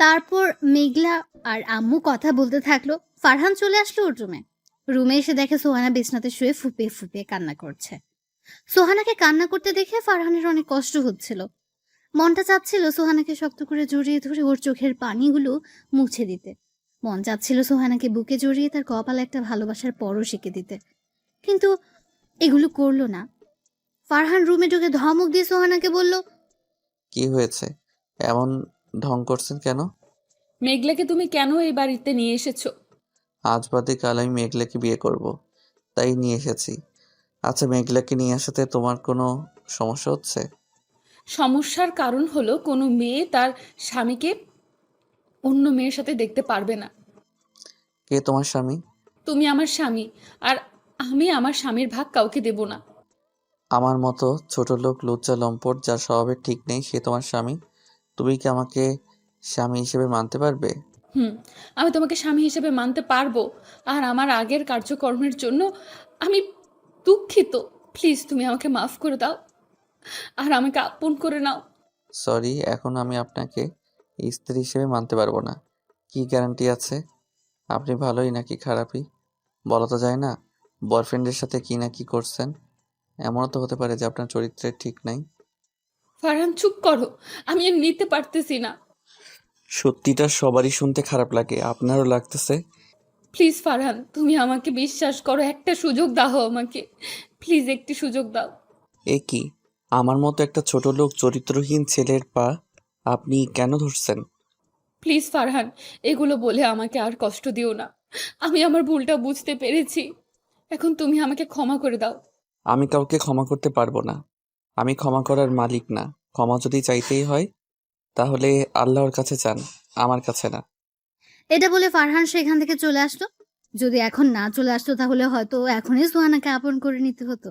তারপর মেঘলা আর আম্মু কথা বলতে থাকলো। ফারহান চলে আসলো ওর রুমে। রুমে এসে দেখে সোহানা বিছনাতে শুয়ে ফুপিয়ে ফুপিয়ে কান্না করছে। সোহানাকে কান্না করতে দেখে ফারহানের অনেক কষ্ট হচ্ছিল। মনটা চাচ্ছিল সোহানাকে শক্ত করে জড়িয়ে ধরে ওর চোখের পানিগুলো মুছে দিতে। মন চাচ্ছিল সোহানাকে বুকে জড়িয়ে তার কপালে একটা ভালোবাসার পরশ এঁকে দিতে। কিন্তু এগুলো করলো না। ফারহান রুমে ঢুকে ধমক দিয়ে সোহানাকে বলল, কি হয়েছে? এমন ঢং করছেন কেন? মেঘলাকে তুমি কেন এই বাড়িতে নিয়ে এসেছো? আজ বাদে কাল আমি মেঘলাকে বিয়ে করব, তাই নিয়ে এসেছি। আচ্ছা, মেঘলাকে নিয়ে আসাতে তোমার কোনো সমস্যা হচ্ছে? সমস্যার কারণ হলো কোনো মেয়ে তার স্বামীকে অন্য মেয়ের সাথে দেখতে পারবে না। কে তোমার স্বামী? তুমি আমার স্বামী, আর আমি আমার স্বামীর ভাগ কাউকে দেব না। আমার মতো ছোট লোক, লুচ্চা লম্পট, যার স্বভাবের ঠিক নেই, সে তোমার স্বামী? তুমি কি আমাকে স্বামী হিসেবে মানতে পারবে? আমি তোমাকে স্বামী হিসেবে মানতে পারবো, আর আমার আগের কার্যকর্মের জন্য আমি দুঃখিত। প্লিজ তুমি আমাকে মাফ করে দাও, আর আমাকে আপন করে নাও। সরি, এখন আমি আপনাকে স্ত্রী হিসেবে মানতে পারবো না। কি গ্যারান্টি আছে আপনি ভালোই নাকি খারাপই? বলা তো যায় না। বয়ফ্রেন্ডের সাথে কি না কি করছেন। এমনও তো হতে পারে যে আপনার চরিত্রের ঠিক নাই। ফারহান চুপ করো, আমি আর নিতে পারতেছি না। সত্যিটা সবারই শুনতে খারাপ লাগে, আপনারও লাগতেছে? প্লিজ ফারহান, তুমি আমাকে বিশ্বাস করো, একটা সুযোগ দাও আমাকে, প্লিজ একটি সুযোগ দাও। এ কি, আমার মতো একটা ছোট লোক, চরিত্রহীন ছেলের পা আপনি কেন ধরছেন? প্লিজ ফারহান, এগুলো বলে আমাকে আর কষ্ট দিও না। আমি আমার ভুলটা বুঝতে পেরেছি, এখন তুমি আমাকে ক্ষমা করে দাও। আমি কাউকে ক্ষমা করতে পারবো না। আমি ক্ষমা করার মালিক না। ক্ষমা যদি চাইতেই হয় তাহলে আল্লাহর কাছে চান, আমার কাছে না। এটা বলে ফারহান সেখান থেকে চলে আসলো। যদি এখন না চলে আসতো তাহলে হয়তো এখনই সোহানাকে আপন করে নিতে হতো,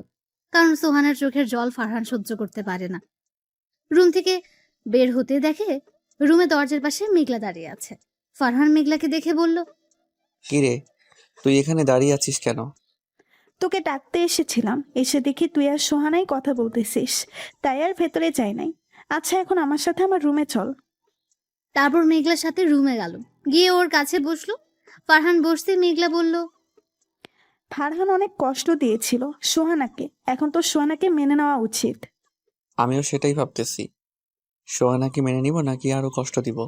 কারণ সোহানার চোখের জল ফারহান সহ্য করতে পারে না। রুম থেকে বের হতে দেখে রুমে দরজার পাশে মেঘলা দাঁড়িয়ে আছে। ফারহান মেঘলাকে দেখে বলল, কিরে, তুই এখানে দাঁড়িয়ে আছিস কেন? তোকে ডাকতে এসেছিলাম, এসে দেখি তুই আর সোহানাই কথা বলতেছিস, তাই আর ভেতরে যাই নাই। আচ্ছা, এখন আমার সাথে আমার রুমে চল। তারপর মেঘলার সাথে রুমে গেল, গিয়ে ওর কাছে বসলো। ফারহান বসতে মেঘলা বলল, ফারহান অনেক কষ্ট দিয়েছিল সোহানাকে, এখন তো সোহানাকে মেনে নেওয়া উচিত। আমিও সেটাই ভাবতেছি। সোহানাকে মেনে নিব নাকি আরো কষ্ট দিব?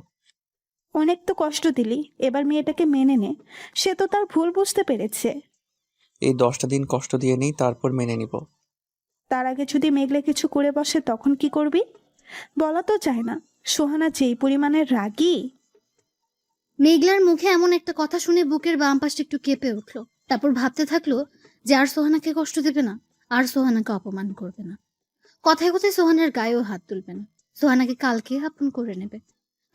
অনেক তো কষ্ট দিলি, এবার মেয়েটাকে মেনে নে, সে তো তার ভুল বুঝতে পেরেছে। এই 10টা দিন কষ্ট দিয়ে নেই, তারপর মেনে নিব। তার আগে যদি মেঘলা কিছু করে বসে তখন কি করবি? বলা তো যায় না সোহানা যেই পরিমাণের রাগী। মেঘলার মুখে এমন একটা কথা শুনে বুকের বাম পাশটা একটু কেঁপে উঠলো। তারপর ভাবতে থাকলো যে আর সোহানাকে কষ্ট দেবে না, আর সোহানাকে অপমান করবে না, কথায় কথায় সোহানার গায়েও হাত তুলবে না, সোহানাকে কালকে আপন করে নেবে।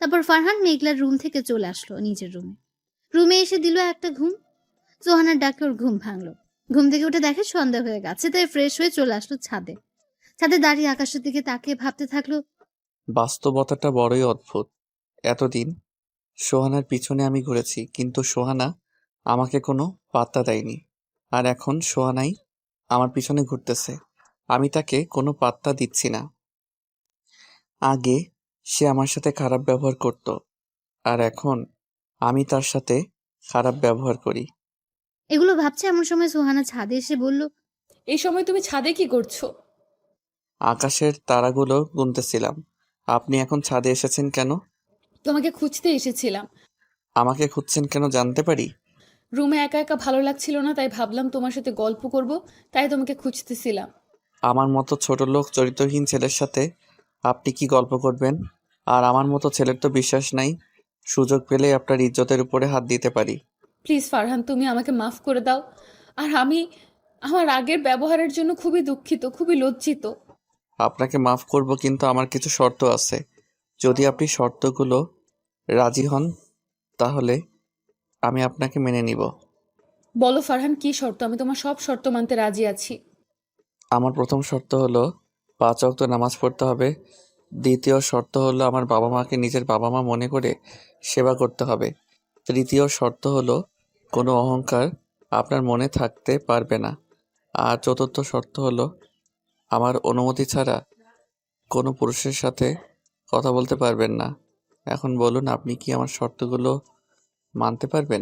তারপর ফারহান মেঘলার রুম থেকে চলে আসলো নিজের রুমে। রুমে এসে দিল একটা ঘুম। সোহানার ডাকে ওর ঘুম ভাঙলো। ঘুম থেকে উঠে দেখে সন্ধ্যা হয়ে গেছে, তাই ফ্রেশ হয়ে চলে আসলো ছাদে। ছাদে দাঁড়িয়ে আকাশের দিকে তাকিয়ে ভাবতে থাকলো, বাস্তবতাটা বড়ই অদ্ভুত। এতদিন সোহানার পিছনে আমি ঘুরেছি, কিন্তু সোহানা আমাকে কোনো পাত্তা দেয়নি। আর এখন সোহানাই আমার পিছনে ঘুরতেছে, আমি তাকে কোনো পাত্তা দিচ্ছি না। আগে সে আমার সাথে খারাপ ব্যবহার করত, আর এখন আমি তার সাথে খারাপ ব্যবহার করি। এগুলো ভাবছে এমন সময় সোহানা ছাদে এসে বলল, এই সময় তুমি ছাদে কি করছো? আকাশের তারাগুলো গুনতেছিলাম। আপনি এখন ছাদে এসেছেন কেন? তোমাকে খুঁজতে এসেছিলাম। আমাকে খুঁজছেন কেন জানতে পারি? রুমে একা একা ভালো লাগছিল না, তাই ভাবলাম তোমার সাথে গল্প করব, তাই তোমাকে খুঁজতেছিলাম। আমার মতো ছোট লোক, চরিত্রহীন ছেলের সাথে আপনি কি গল্প করবেন? আর আমার মতো ছেলের তো বিশ্বাস নাই, সুযোগ পেলে আপনার ইজ্জতের উপরে হাত দিতে পারি। প্লিজ ফারহান, তুমি আমাকে মাফ করে দাও, আর আমি আমার আগের ব্যবহারের জন্য খুবই দুঃখিত, খুবই লজ্জিত। আপনাকে মাফ করব, কিন্তু আমার কিছু শর্ত আছে। যদি আপনি শর্তগুলো রাজি হন তাহলে আমি আপনাকে মেনে নিব। বলো ফারহান, কি শর্ত? আমি তোমার সব শর্ত মানতে রাজি আছি। আমার প্রথম শর্ত হলো 5 ওয়াক্ত নামাজ পড়তে হবে। দ্বিতীয় শর্ত হলো আমার বাবা মাকে নিজের বাবা মা মনে করে সেবা করতে হবে। তৃতীয় শর্ত হলো কোনো অহংকার আপনার মনে থাকতে পারবে না। আর চতুর্থ শর্ত হলো আমার অনুমতি ছাড়া কোনো পুরুষের সাথে কথা বলতে পারবেন না। এখন বলুন, আপনি কি আমার শর্তগুলো মানতে পারবেন?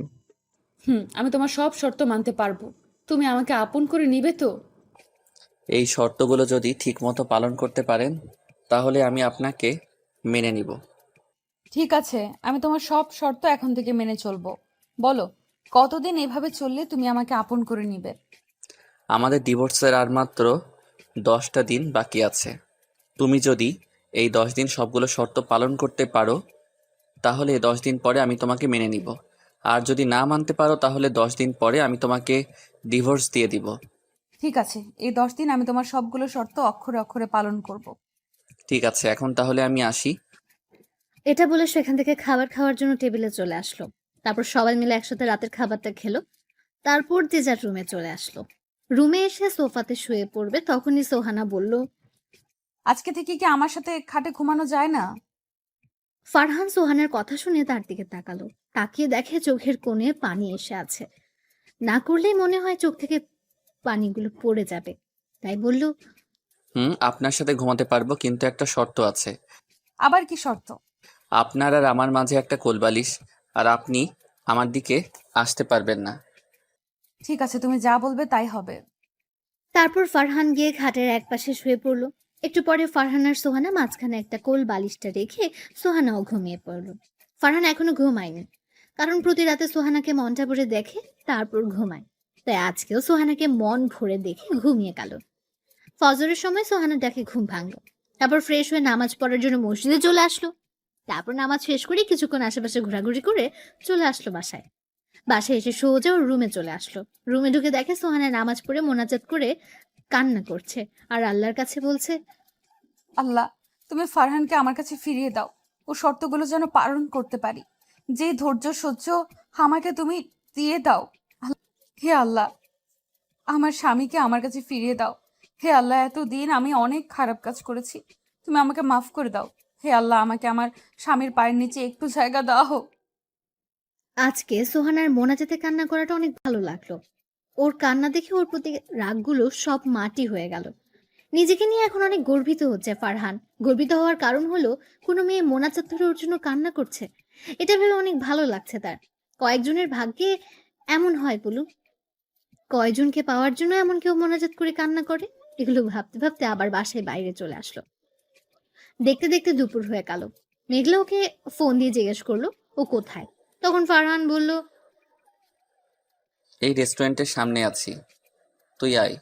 আমি তোমার সব শর্ত মানতে পারবো। তুমি আমাকে আপন করে নিবে তো? এই শর্তগুলো যদি ঠিকমতো পালন করতে পারেন তাহলে আমি আপনাকে মেনে নিব। ঠিক আছে, আমি তোমার সব শর্ত এখন থেকে মেনে চলবো। বলো, কতদিন এভাবে চললে তুমি আমাকে আপন করে নিবে? আমাদের ডিভোর্সের আর মাত্র 10টা দিন বাকি আছে। তুমি যদি এই 10 দিন সবগুলো শর্ত পালন করতে পারো তাহলে 10 দিন পরে আমি তোমাকে মেনে নিব। আর যদি না মানতে পারো তাহলে 10 দিন পরে আমি তোমাকে ডিভোর্স দিয়ে দিব। ঠিক আছে, এই 10 দিন আমি তোমার সবগুলো শর্ত অক্ষরে অক্ষরে পালন করব। ঠিক আছে, এখন তাহলে আমি আসি। এটা বলে সেখান থেকে খাবার খাওয়ার জন্য টেবিলে চলে আসলো। তারপর সবাই মিলে একসাথে রাতের খাবারটা খেলো। তারপর যে যার রুমে চলে আসলো। রুমে এসে সোফাতে শুয়ে পড়বে তখনই সোহানা বলল, আজকে থেকে কি আমার সাথে খাটে ঘুমানো যায় না? ফারহান সোহানের কথা শুনে তার দিকে তাকালো। তাকিয়ে দেখে চোখের কোণে পানি এসে আছে। না করলেই মনে হয় চোখ থেকে পানিগুলো পড়ে যাবে, তাই বলল, আপনার সাথে ঘুমাতে পারবো, কিন্তু একটা শর্ত আছে। আবার কি শর্ত? আপনার আর আমার মাঝে একটা কোলবালিশ, আর আপনি আমার দিকে আসতে পারবেন না। ঠিক আছে, তুমি যা বলবে তাই হবে। তারপর ফারহান গিয়ে খাটের একপাশে শুয়ে পড়ল। একটু পরে ফারহান আর সোহানা মাঝখানে একটা কোল বালিশটা রেখে সোহানাও ঘুমিয়ে পড়ল। ফারহান এখনো ঘুমায়নি, কারণ প্রতি রাতে সোহানাকে মনটা ভরে দেখে তারপর ঘুমায়। তাই আজকেও সোহানাকে মন ভরে দেখে ঘুমিয়ে গেল। ফজরের সময় সোহানার ডাকে ঘুম ভাঙল। তারপর ফ্রেশ হয়ে নামাজ পড়ার জন্য মসজিদে চলে আসলো। তারপর নামাজ শেষ করে কিছুক্ষণ আশেপাশে ঘোরাঘুরি করে চলে আসলো বাসায়। বাসায় এসে সোজা ওর রুমে চলে আসলো। রুমে ঢুকে দেখে সোহানা নামাজ পড়ে মোনাজাত করে কান্না করছে আর আল্লাহর কাছে বলছে, আল্লাহ, তুমি ফারহানকে আমার কাছে ফিরিয়ে দাও। ও শর্তগুলো যেন পালন করতে পারি। যে ধৈর্য সহ্য আমাকে তুমি দিয়ে দাও। হে আল্লাহ, আমার স্বামীকে আমার কাছে ফিরিয়ে দাও। হে আল্লাহ, এতদিন আমি অনেক খারাপ কাজ করেছি, তুমি আমাকে মাফ করে দাও। হে আল্লাহ, আমাকে আমার স্বামীর পায়ের নিচে একটু জায়গা দাও। আজকে সোহানার মোনাজাতে কান্না করাটা অনেক ভালো লাগলো। ওর কান্না দেখে ওর প্রতি রাগগুলো সব মাটি হয়ে গেল। নিজেকে নিয়ে এখন অনেক গর্বিত হচ্ছে ফারহান। গর্বিত হওয়ার কারণ হলো কোনো মেয়ে মোনাজাত ধরে ওর জন্য কান্না করছে। এটা ভেবে অনেক ভালো লাগছে তার। কয়েকজনের ভাগ্যে এমন হয় বলু, কয়জনকে পাওয়ার জন্য এমন কেউ মোনাজাত করে কান্না করে। এগুলো ভাবতে ভাবতে আবার বাসায় বাইরে চলে আসলো। দেখতে দেখতে দুপুর হয়ে গেল। মেঘলা ওকে ফোন দিয়ে জিজ্ঞেস করলো ও কোথায়। তখন ফারহান বলল, এই রেস্টুরেন্টের সামনে আছি, তুই আয়।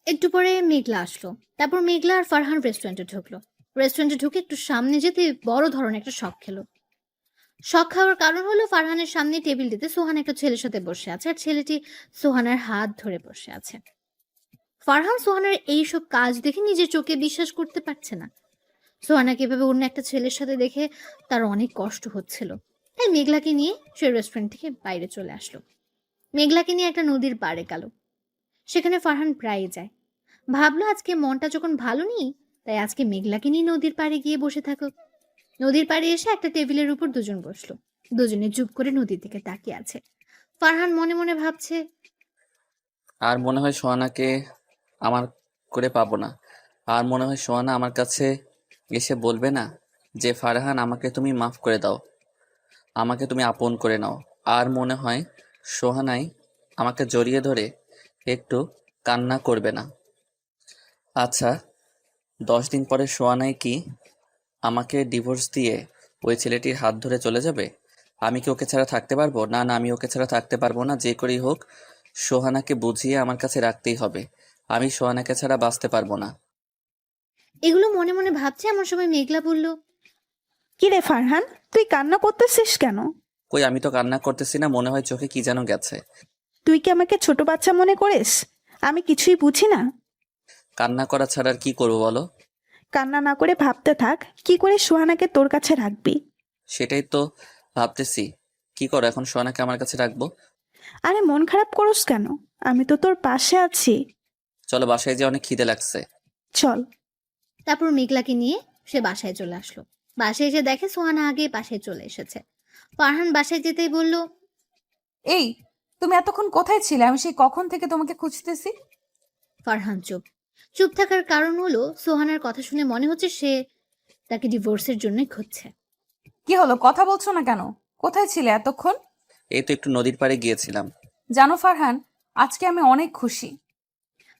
একটু পরে মেঘলা আসলো। তারপর মেঘলা আর ফারহান রেস্টুরেন্টে ঢুকলো। রেস্টুরেন্টে ঢুকে একটু সামনে যেতে বড় ধরনের একটা শক খেলো। শক খাওয়ার কারণ হলো ফারহানের সামনে টেবিলটিতে সোহান একটা ছেলের সাথে বসে আছে আর ছেলেটি সোহানার হাত ধরে বসে আছে। ফারহান সোহানার এইসব কাজ দেখে নিজের চোখে বিশ্বাস করতে পারছে না। সোহানাকে এভাবে অন্য একটা ছেলের সাথে দেখে তার অনেক কষ্ট হচ্ছিল। তাই মেঘলাকে নিয়ে সে রেস্টুরেন্ট থেকে বাইরে চলে আসলো। মেঘলাকে নিয়ে একটা নদীর পাড়ে গেল। সেখানে ফারহান প্রায়ই যায়। ভাবলো আজকে মনটা যখন ভালো নেই, তাই আজকে মেঘলাকে নিয়ে নদীর পাড়ে গিয়ে বসে থাকুক। নদীর পাড়ে এসে একটা টেবিলের উপর দুজন বসলো। দুজনে চুপ করে নদীর দিকে তাকিয়ে আছে। ফারহান মনে মনে ভাবছে, আর মনে হয় সোহানাকে আমার করে পাবো না। আর মনে হয় সোহানা আমার কাছে এসে বলবে না যে ফারহান, আমাকে তুমি মাফ করে দাও, আমাকে তুমি আপন করে নাও। আর মনে হয় সোহানাই আমাকে জড়িয়ে ধরে একটু কান্না করবে না। আচ্ছা, 10 দিন পরে সোহানাই কি আমাকে ডিভোর্স দিয়ে ওই ছেলেটির হাত ধরে চলে যাবে? আমি কি ওকে ছাড়া থাকতে পারবো? না না, আমি ওকে ছাড়া থাকতে পারবো না। যে করেই হোক সোহানাকে বুঝিয়ে আমার কাছে রাখতেই হবে। আমি সোহানাকে ছাড়া বাঁচতে পারবো না। এগুলো মনে মনে ভাবছে এমন সময় মেঘলা বলল, কি রে ফারহান, তুই কান্না করতেছিস কেন? কই, আমি তো কান্না করতেছি না, মনে হয় চোখে কি যেন গেছে। তুই কি আমাকে ছোট বাচ্চা মনে করিস? আমি কিছুই বুঝি না। কান্না করা ছাড়া আর কি করবো বলো? কান্না না করে ভাবতে থাক কি করে সুহানাকে তোর কাছে রাখবি। সেটাই তো ভাবতেছি, কি করো এখন সোহানাকে আমার কাছে রাখবো? আরে মন খারাপ করস কেন? আমি তো তোর পাশে আছি। চলো, বাসায় যে অনেক খিদে লাগছে। চল। তারপর মেঘলাকে নিয়ে সে বাসায় চলে আসলো। বাসায় এসে দেখে সোহানা আগে বাসায় চলে এসেছে। ফারহান বাসায় যেতেই বলল, এই, তুমি এতক্ষণ কোথায় ছিলে? আমি সেই কখন থেকে তোমাকে খুঁজতেছি। ফারহান চুপ। চুপ থাকার কারণ হলো সোহানার কথা শুনে মনে হচ্ছে সে তাকে ডিভোর্সের জন্যই খুঁজছে। কি হলো, কথা বলছো না কেন? কোথায় ছিলে এতক্ষণ? এই তো একটু নদীর পাড়ে গিয়েছিলাম। জানো ফারহান, আজকে আমি অনেক খুশি।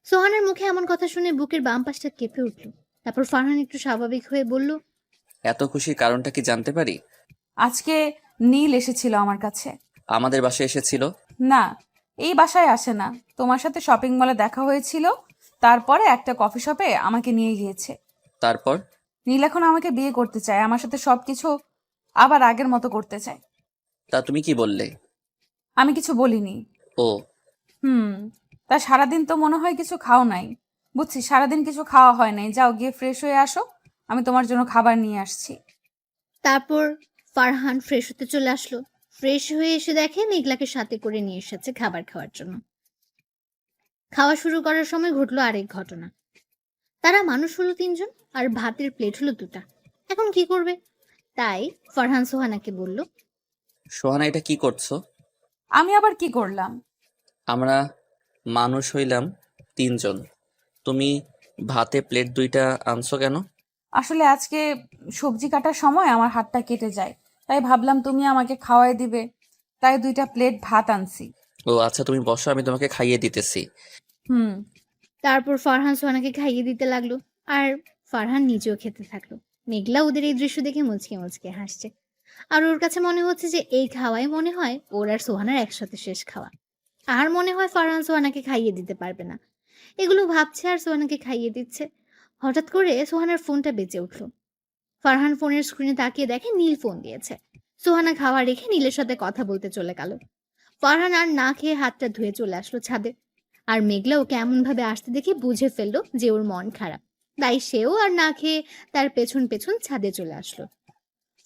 সোহানার মুখে এমন কথা শুনে বুকের বাম পাশটা কেঁপে উঠল। তারপর ফারহান একটু স্বাভাবিক হয়ে বলল, এত খুশির কারণটা কি জানতে পারি? আজকে নীল এসেছিল আমার কাছে। আমাদের বাসায় এসেছিল? না, এই বাসায় আসে না। তোমার সাথে শপিং মলে দেখা হয়েছিল, তারপরে একটা কফি শপে আমাকে নিয়ে গিয়েছে। তারপর? নীল এখন আমাকে বিয়ে করতে চায়, আমার সাথে সবকিছু আবার আগের মতো করতে চায়। তা তুমি কি বললে? আমি কিছু বলিনি। ও, তা সারাদিন তো মনে হয় কিছু খাও নাই। বুঝছি, সারাদিন কিছু খাওয়া হয় নাই। যাও গিয়ে ফ্রেশ হয়ে আসো, আমি তোমার জন্য খাবার নিয়ে আসছি। তারপর ফারহান ফ্রেশ হতে চলে আসলো। ফ্রেশ হয়ে এসে দেখে মেঘলাকে সাথে করে নিয়ে এসেছে খাবার খাওয়ার জন্য। খাওয়া শুরু করার সময় ঘটলো আরেক ঘটনা। তারা মানুষ হলো 3 জন, আর ভাতের প্লেট হলো 2টা। এখন কি করবে? তাই ফারহান সোহানাকে বলল, সোহানা এটা কি করছো? আমি আবার কি করলাম? আমরা মানুষ হইলাম 3 জন, তুমি ভাতে প্লেট 2টা আনছো কেন? আসলে আজকে সবজি কাটার সময় আমার হাতটা কেটে যায়, তাই ভাবলাম তুমি আমাকে খাওয়াই দিবে, তাই 2টা প্লেট ভাত আনছি। ও আচ্ছা, তুমি বসো, আমি তোমাকে খাইয়ে দিতেছি। হুম। তারপর ফারহান সোহানাকে খাইয়ে দিতে লাগলো, আর ফারহান নিজেও খেতে থাকলো। মেঘলা ওদের এই দৃশ্য দেখে মুচকে মুচকে হাসছে। আর ওর কাছে মনে হচ্ছে যে এই খাওয়াই মনে হয় ওর আর সোহানার একসাথে শেষ খাওয়া। আর মনে হয় ফারহান সোহানাকে খাইয়ে দিতে পারবে না। এগুলো ভাবছে আর সোহানাকে খাইয়ে দিচ্ছে। হঠাৎ করে সোহানার ফোনটা বেজে উঠলো। ফারহান ফোনের স্ক্রিনে তাকিয়ে দেখে নীল ফোন দিয়েছে। সোহানা খাওয়া রেখে নীলের সাথে কথা বলতে চলে গেল। ফারহান আর না খেয়ে হাতটা ধুয়ে চলে আসলো ছাদে। আর মেঘলা ওকে এমন ভাবে আসতে দেখে বুঝে ফেললো যে ওর মন খারাপ। তাই সেও আর না খেয়ে তার পেছন পেছন ছাদে চলে আসলো।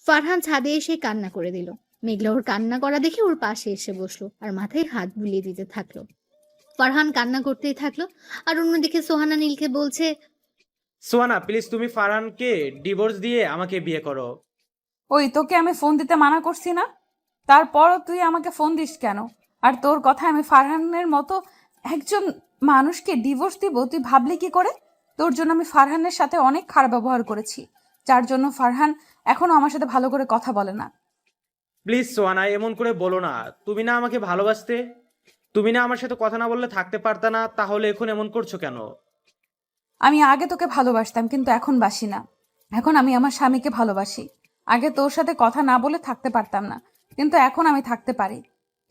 ফারহান ছাদে এসে কান্না করে দিল। মেঘলা ওর কান্না করা দেখে ওর পাশে এসে বসলো আর মাথায় হাত বুলিয়ে দিতে থাকলো। ফারহান কান্না করতেই থাকলো। আর অন্যদিকে সোহানা নীলকে বলছে, সোহানা প্লিজ, তুমি ফারহানকে ডিভোর্স দিয়ে আমাকে বিয়ে করো। ওই, তোকে আমি ফোন দিতে মানা করছি না? তারপরও তুই আমাকে ফোন দিস কেন? আর তোর কথা, আমি ফারহানের মতো একজন মানুষকে ডিভোর্স দিব তুই ভাবলি কি করে? তোর জন্য আমি ফারহানের সাথে অনেক খারাপ ব্যবহার করেছি, যার জন্য ফারহান এখনো আমার সাথে ভালো করে কথা বলে না। প্লিজ সোহানা, এমন করে বলো না। তুমি না আমাকে ভালোবাসতে? তুমি না আমার সাথে কথা না বললে থাকতে পারতা না? তাহলে এখন এমন করছো কেন? আমি আগে তোকে ভালোবাসতাম, কিন্তু এখন বাসি না। এখন আমি আমার স্বামীকে ভালোবাসি। আগে তোর সাথে কথা না বলে থাকতে পারতাম না, কিন্তু এখন আমি থাকতে পারি।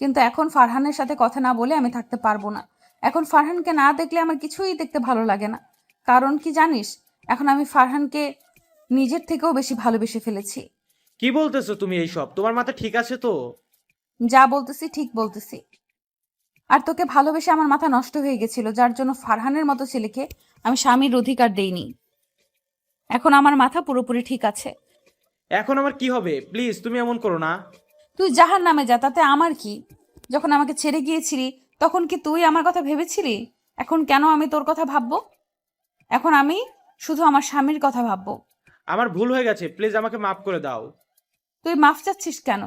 কিন্তু এখন ফারহানের সাথে কথা না বলে আমি থাকতে পারবো না। এখন ফারহানকে না দেখলে আমার কিছুই দেখতে ভালো লাগে না। কারণ কি জানিস, এখন আমি ফারহানকে নিজের থেকেও বেশি ভালোবেসে ফেলেছি। কি বলতেছো তুমি এইসব? তোমার মাথা ঠিক আছে তো? যা বলতেছি ঠিক বলতেছি। আর তোকে ভালোবেসে আমার মাথা নষ্ট হয়ে গেছিল, যার জন্য ফারহানের মতো ছেলেকে আমি স্বামীর অধিকার দেইনি। এখন আমার মাথা পুরোপুরি ঠিক আছে। এখন আমার কি হবে? প্লিজ তুমি এমন করো না। তুই জাহার নামে যা, তাতে আমার কি? যখন আমাকে ছেড়ে গিয়েছিলি তখন কি তুই আমার কথা ভেবেছিলি? এখন কেন আমি তোর কথা ভাববো? এখন আমি শুধু আমার স্বামীর কথা ভাববো। আমার ভুল হয়ে গেছে, প্লিজ আমাকে মাফ করে দাও। তুই মাফ চাচ্ছিস কেন?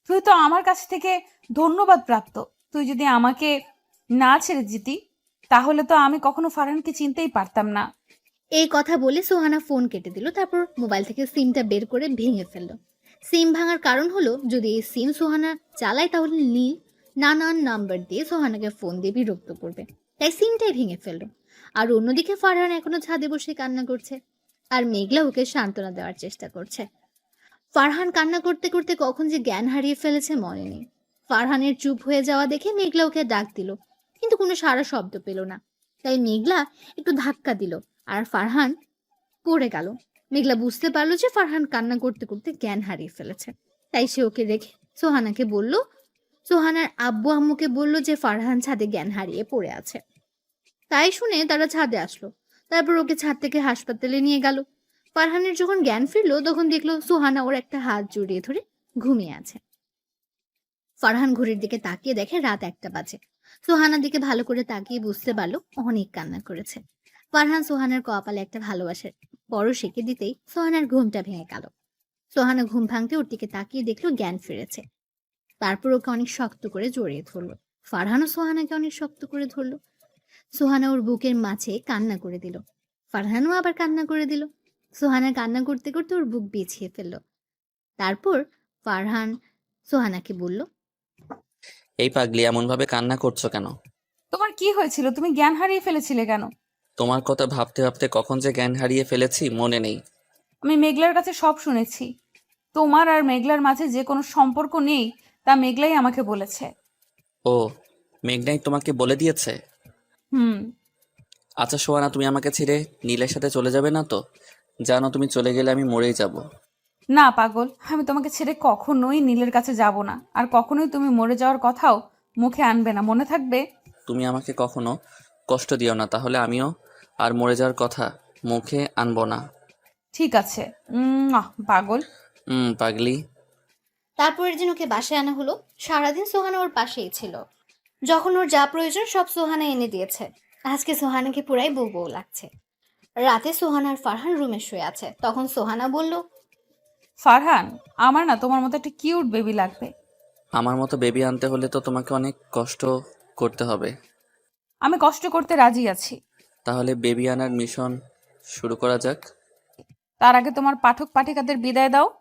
তুই তো আমার কাছ থেকে ধন্যবাদ প্রাপ্ত। তুই যদি আমাকে না ছেড়ে যেতি, তাহলে তো আমি কখনো ফারহানকে চিনতেই পারতাম না। এই কথা বলে সোহানা ফোন কেটে দিল। তারপর মোবাইল থেকে সিমটা বের করে ভেঙে ফেললো। সিম ভাঙার কারণ হলো, যদি এই সিম সোহানা চালায় তাহলে নীল নানান নাম্বার দিয়ে সোহানাকে ফোন দিয়ে বিরক্ত করবে। তাই সিমটাই ভেঙে ফেললো। আর অন্যদিকে ফারহান এখনো ছাদে বসে কান্না করছে, আর মেঘলা ওকে সান্ত্বনা দেওয়ার চেষ্টা করছে। ফারহান কান্না করতে করতে কখন যে জ্ঞান হারিয়ে ফেলেছে মনে নেই। ফারহানের চুপ হয়ে যাওয়া দেখে মেঘলা ওকে ডাক দিল, কিন্তু কোনো সারা শব্দ পেল না। তাই মেঘলা একটু ধাক্কা দিল, আর ফারহান পড়ে গেল। মেঘলা বুঝতে পারলো যে ফারহান কান্না করতে করতে জ্ঞান হারিয়ে ফেলেছে। তাই সে ওকে রেখে সোহানাকে বলল, সোহানার আব্বু আম্মুকে বলল যে ফারহান ছাদে জ্ঞান হারিয়ে পড়ে আছে। তাই শুনে তারা ছাদে আসলো। তারপর ওকে ছাদ থেকে হাসপাতালে নিয়ে গেল। ফারহানের যখন জ্ঞান ফিরলো তখন দেখলো সোহানা ওর একটা হাত জড়িয়ে ধরে ঘুমিয়ে আছে। ফারহান ঘড়ির দিকে তাকিয়ে দেখে রাত 1টা বাজে। সোহানার দিকে ভালো করে তাকিয়ে বুঝতে পারলো অনেক কান্না করেছে। ফারহান সোহানার কপালে একটা ভালোবাসার পরশ এঁকে দিতেই সোহানার ঘুমটা ভেঙে গেল। সোহানা ঘুম ভাঙতে ওর দিকে তাকিয়ে দেখলো জ্ঞান ফিরেছে। তারপর ওকে অনেক শক্ত করে জড়িয়ে ধরলো। ফারহানও সোহানাকে অনেক শক্ত করে ধরলো। সোহানা ওর বুকের মাঝে কান্না করে দিল। ফারহানও আবার কান্না করে দিল। সোহানা কান্না করতে করতে ওর বুক বিছিয়ে ফেলল। তারপর ফারহান সোহানাকে বলল, এই পাগলি, এমন ভাবে কান্না করছো কেন? তোমার কি হয়েছিল? তুমি জ্ঞান হারিয়ে ফেলেছিলে কেন? তোমার কথা ভাবতে ভাবতে কখন যে জ্ঞান হারিয়ে ফেলেছি মনে নেই। আমি মেঘলার কাছে সব শুনেছি। তোমার আর মেঘলার মাঝে যে কোনো সম্পর্ক নেই তা মেঘলাই আমাকে বলেছে। ও মেঘনাই তোমাকে বলে দিয়েছে? হুম। আচ্ছা সোহানা, তুমি আমাকে ছেড়ে নীলের সাথে চলে যাবে না তো? জানো তুমি চলে গেলে আমি মরেই যাব। না পাগল, আমি তোমাকে ছেড়ে কখনোই নীলের কাছে যাব না, আর কখনোই তুমি মরে যাওয়ার কথাও মুখে আনবে না, মনে থাকবে। তুমি আমাকে কখনো কষ্ট দিও না, তাহলে আমিও আর মরে যাওয়ার কথা মুখে আনবো না। ঠিক আছে। পাগল। পাগলি। তারপরের দিন ওকে বাসায় আনা হলো। সারাদিন সোহানা ওর পাশেই ছিল। যখন ওর যা প্রয়োজন সব সোহানা এনে দিয়েছে। আজকে সোহানাকে পুরাই বউ বউ লাগছে। রাতে সোহানা আর ফারহান রুমে শুয়ে আছে। তখন সোহানা বলল, ফারহান, আমার না তোমার মতো একটা কিউট বেবি লাগবে। আমার মতো বেবি আনতে হলে তো তোমাকে অনেক কষ্ট করতে হবে। আমি কষ্ট করতে রাজি আছি। তাহলে বেবি আনার মিশন শুরু করা যাক। তার আগে তোমার পাঠক পাঠিকাদের বিদায় দাও।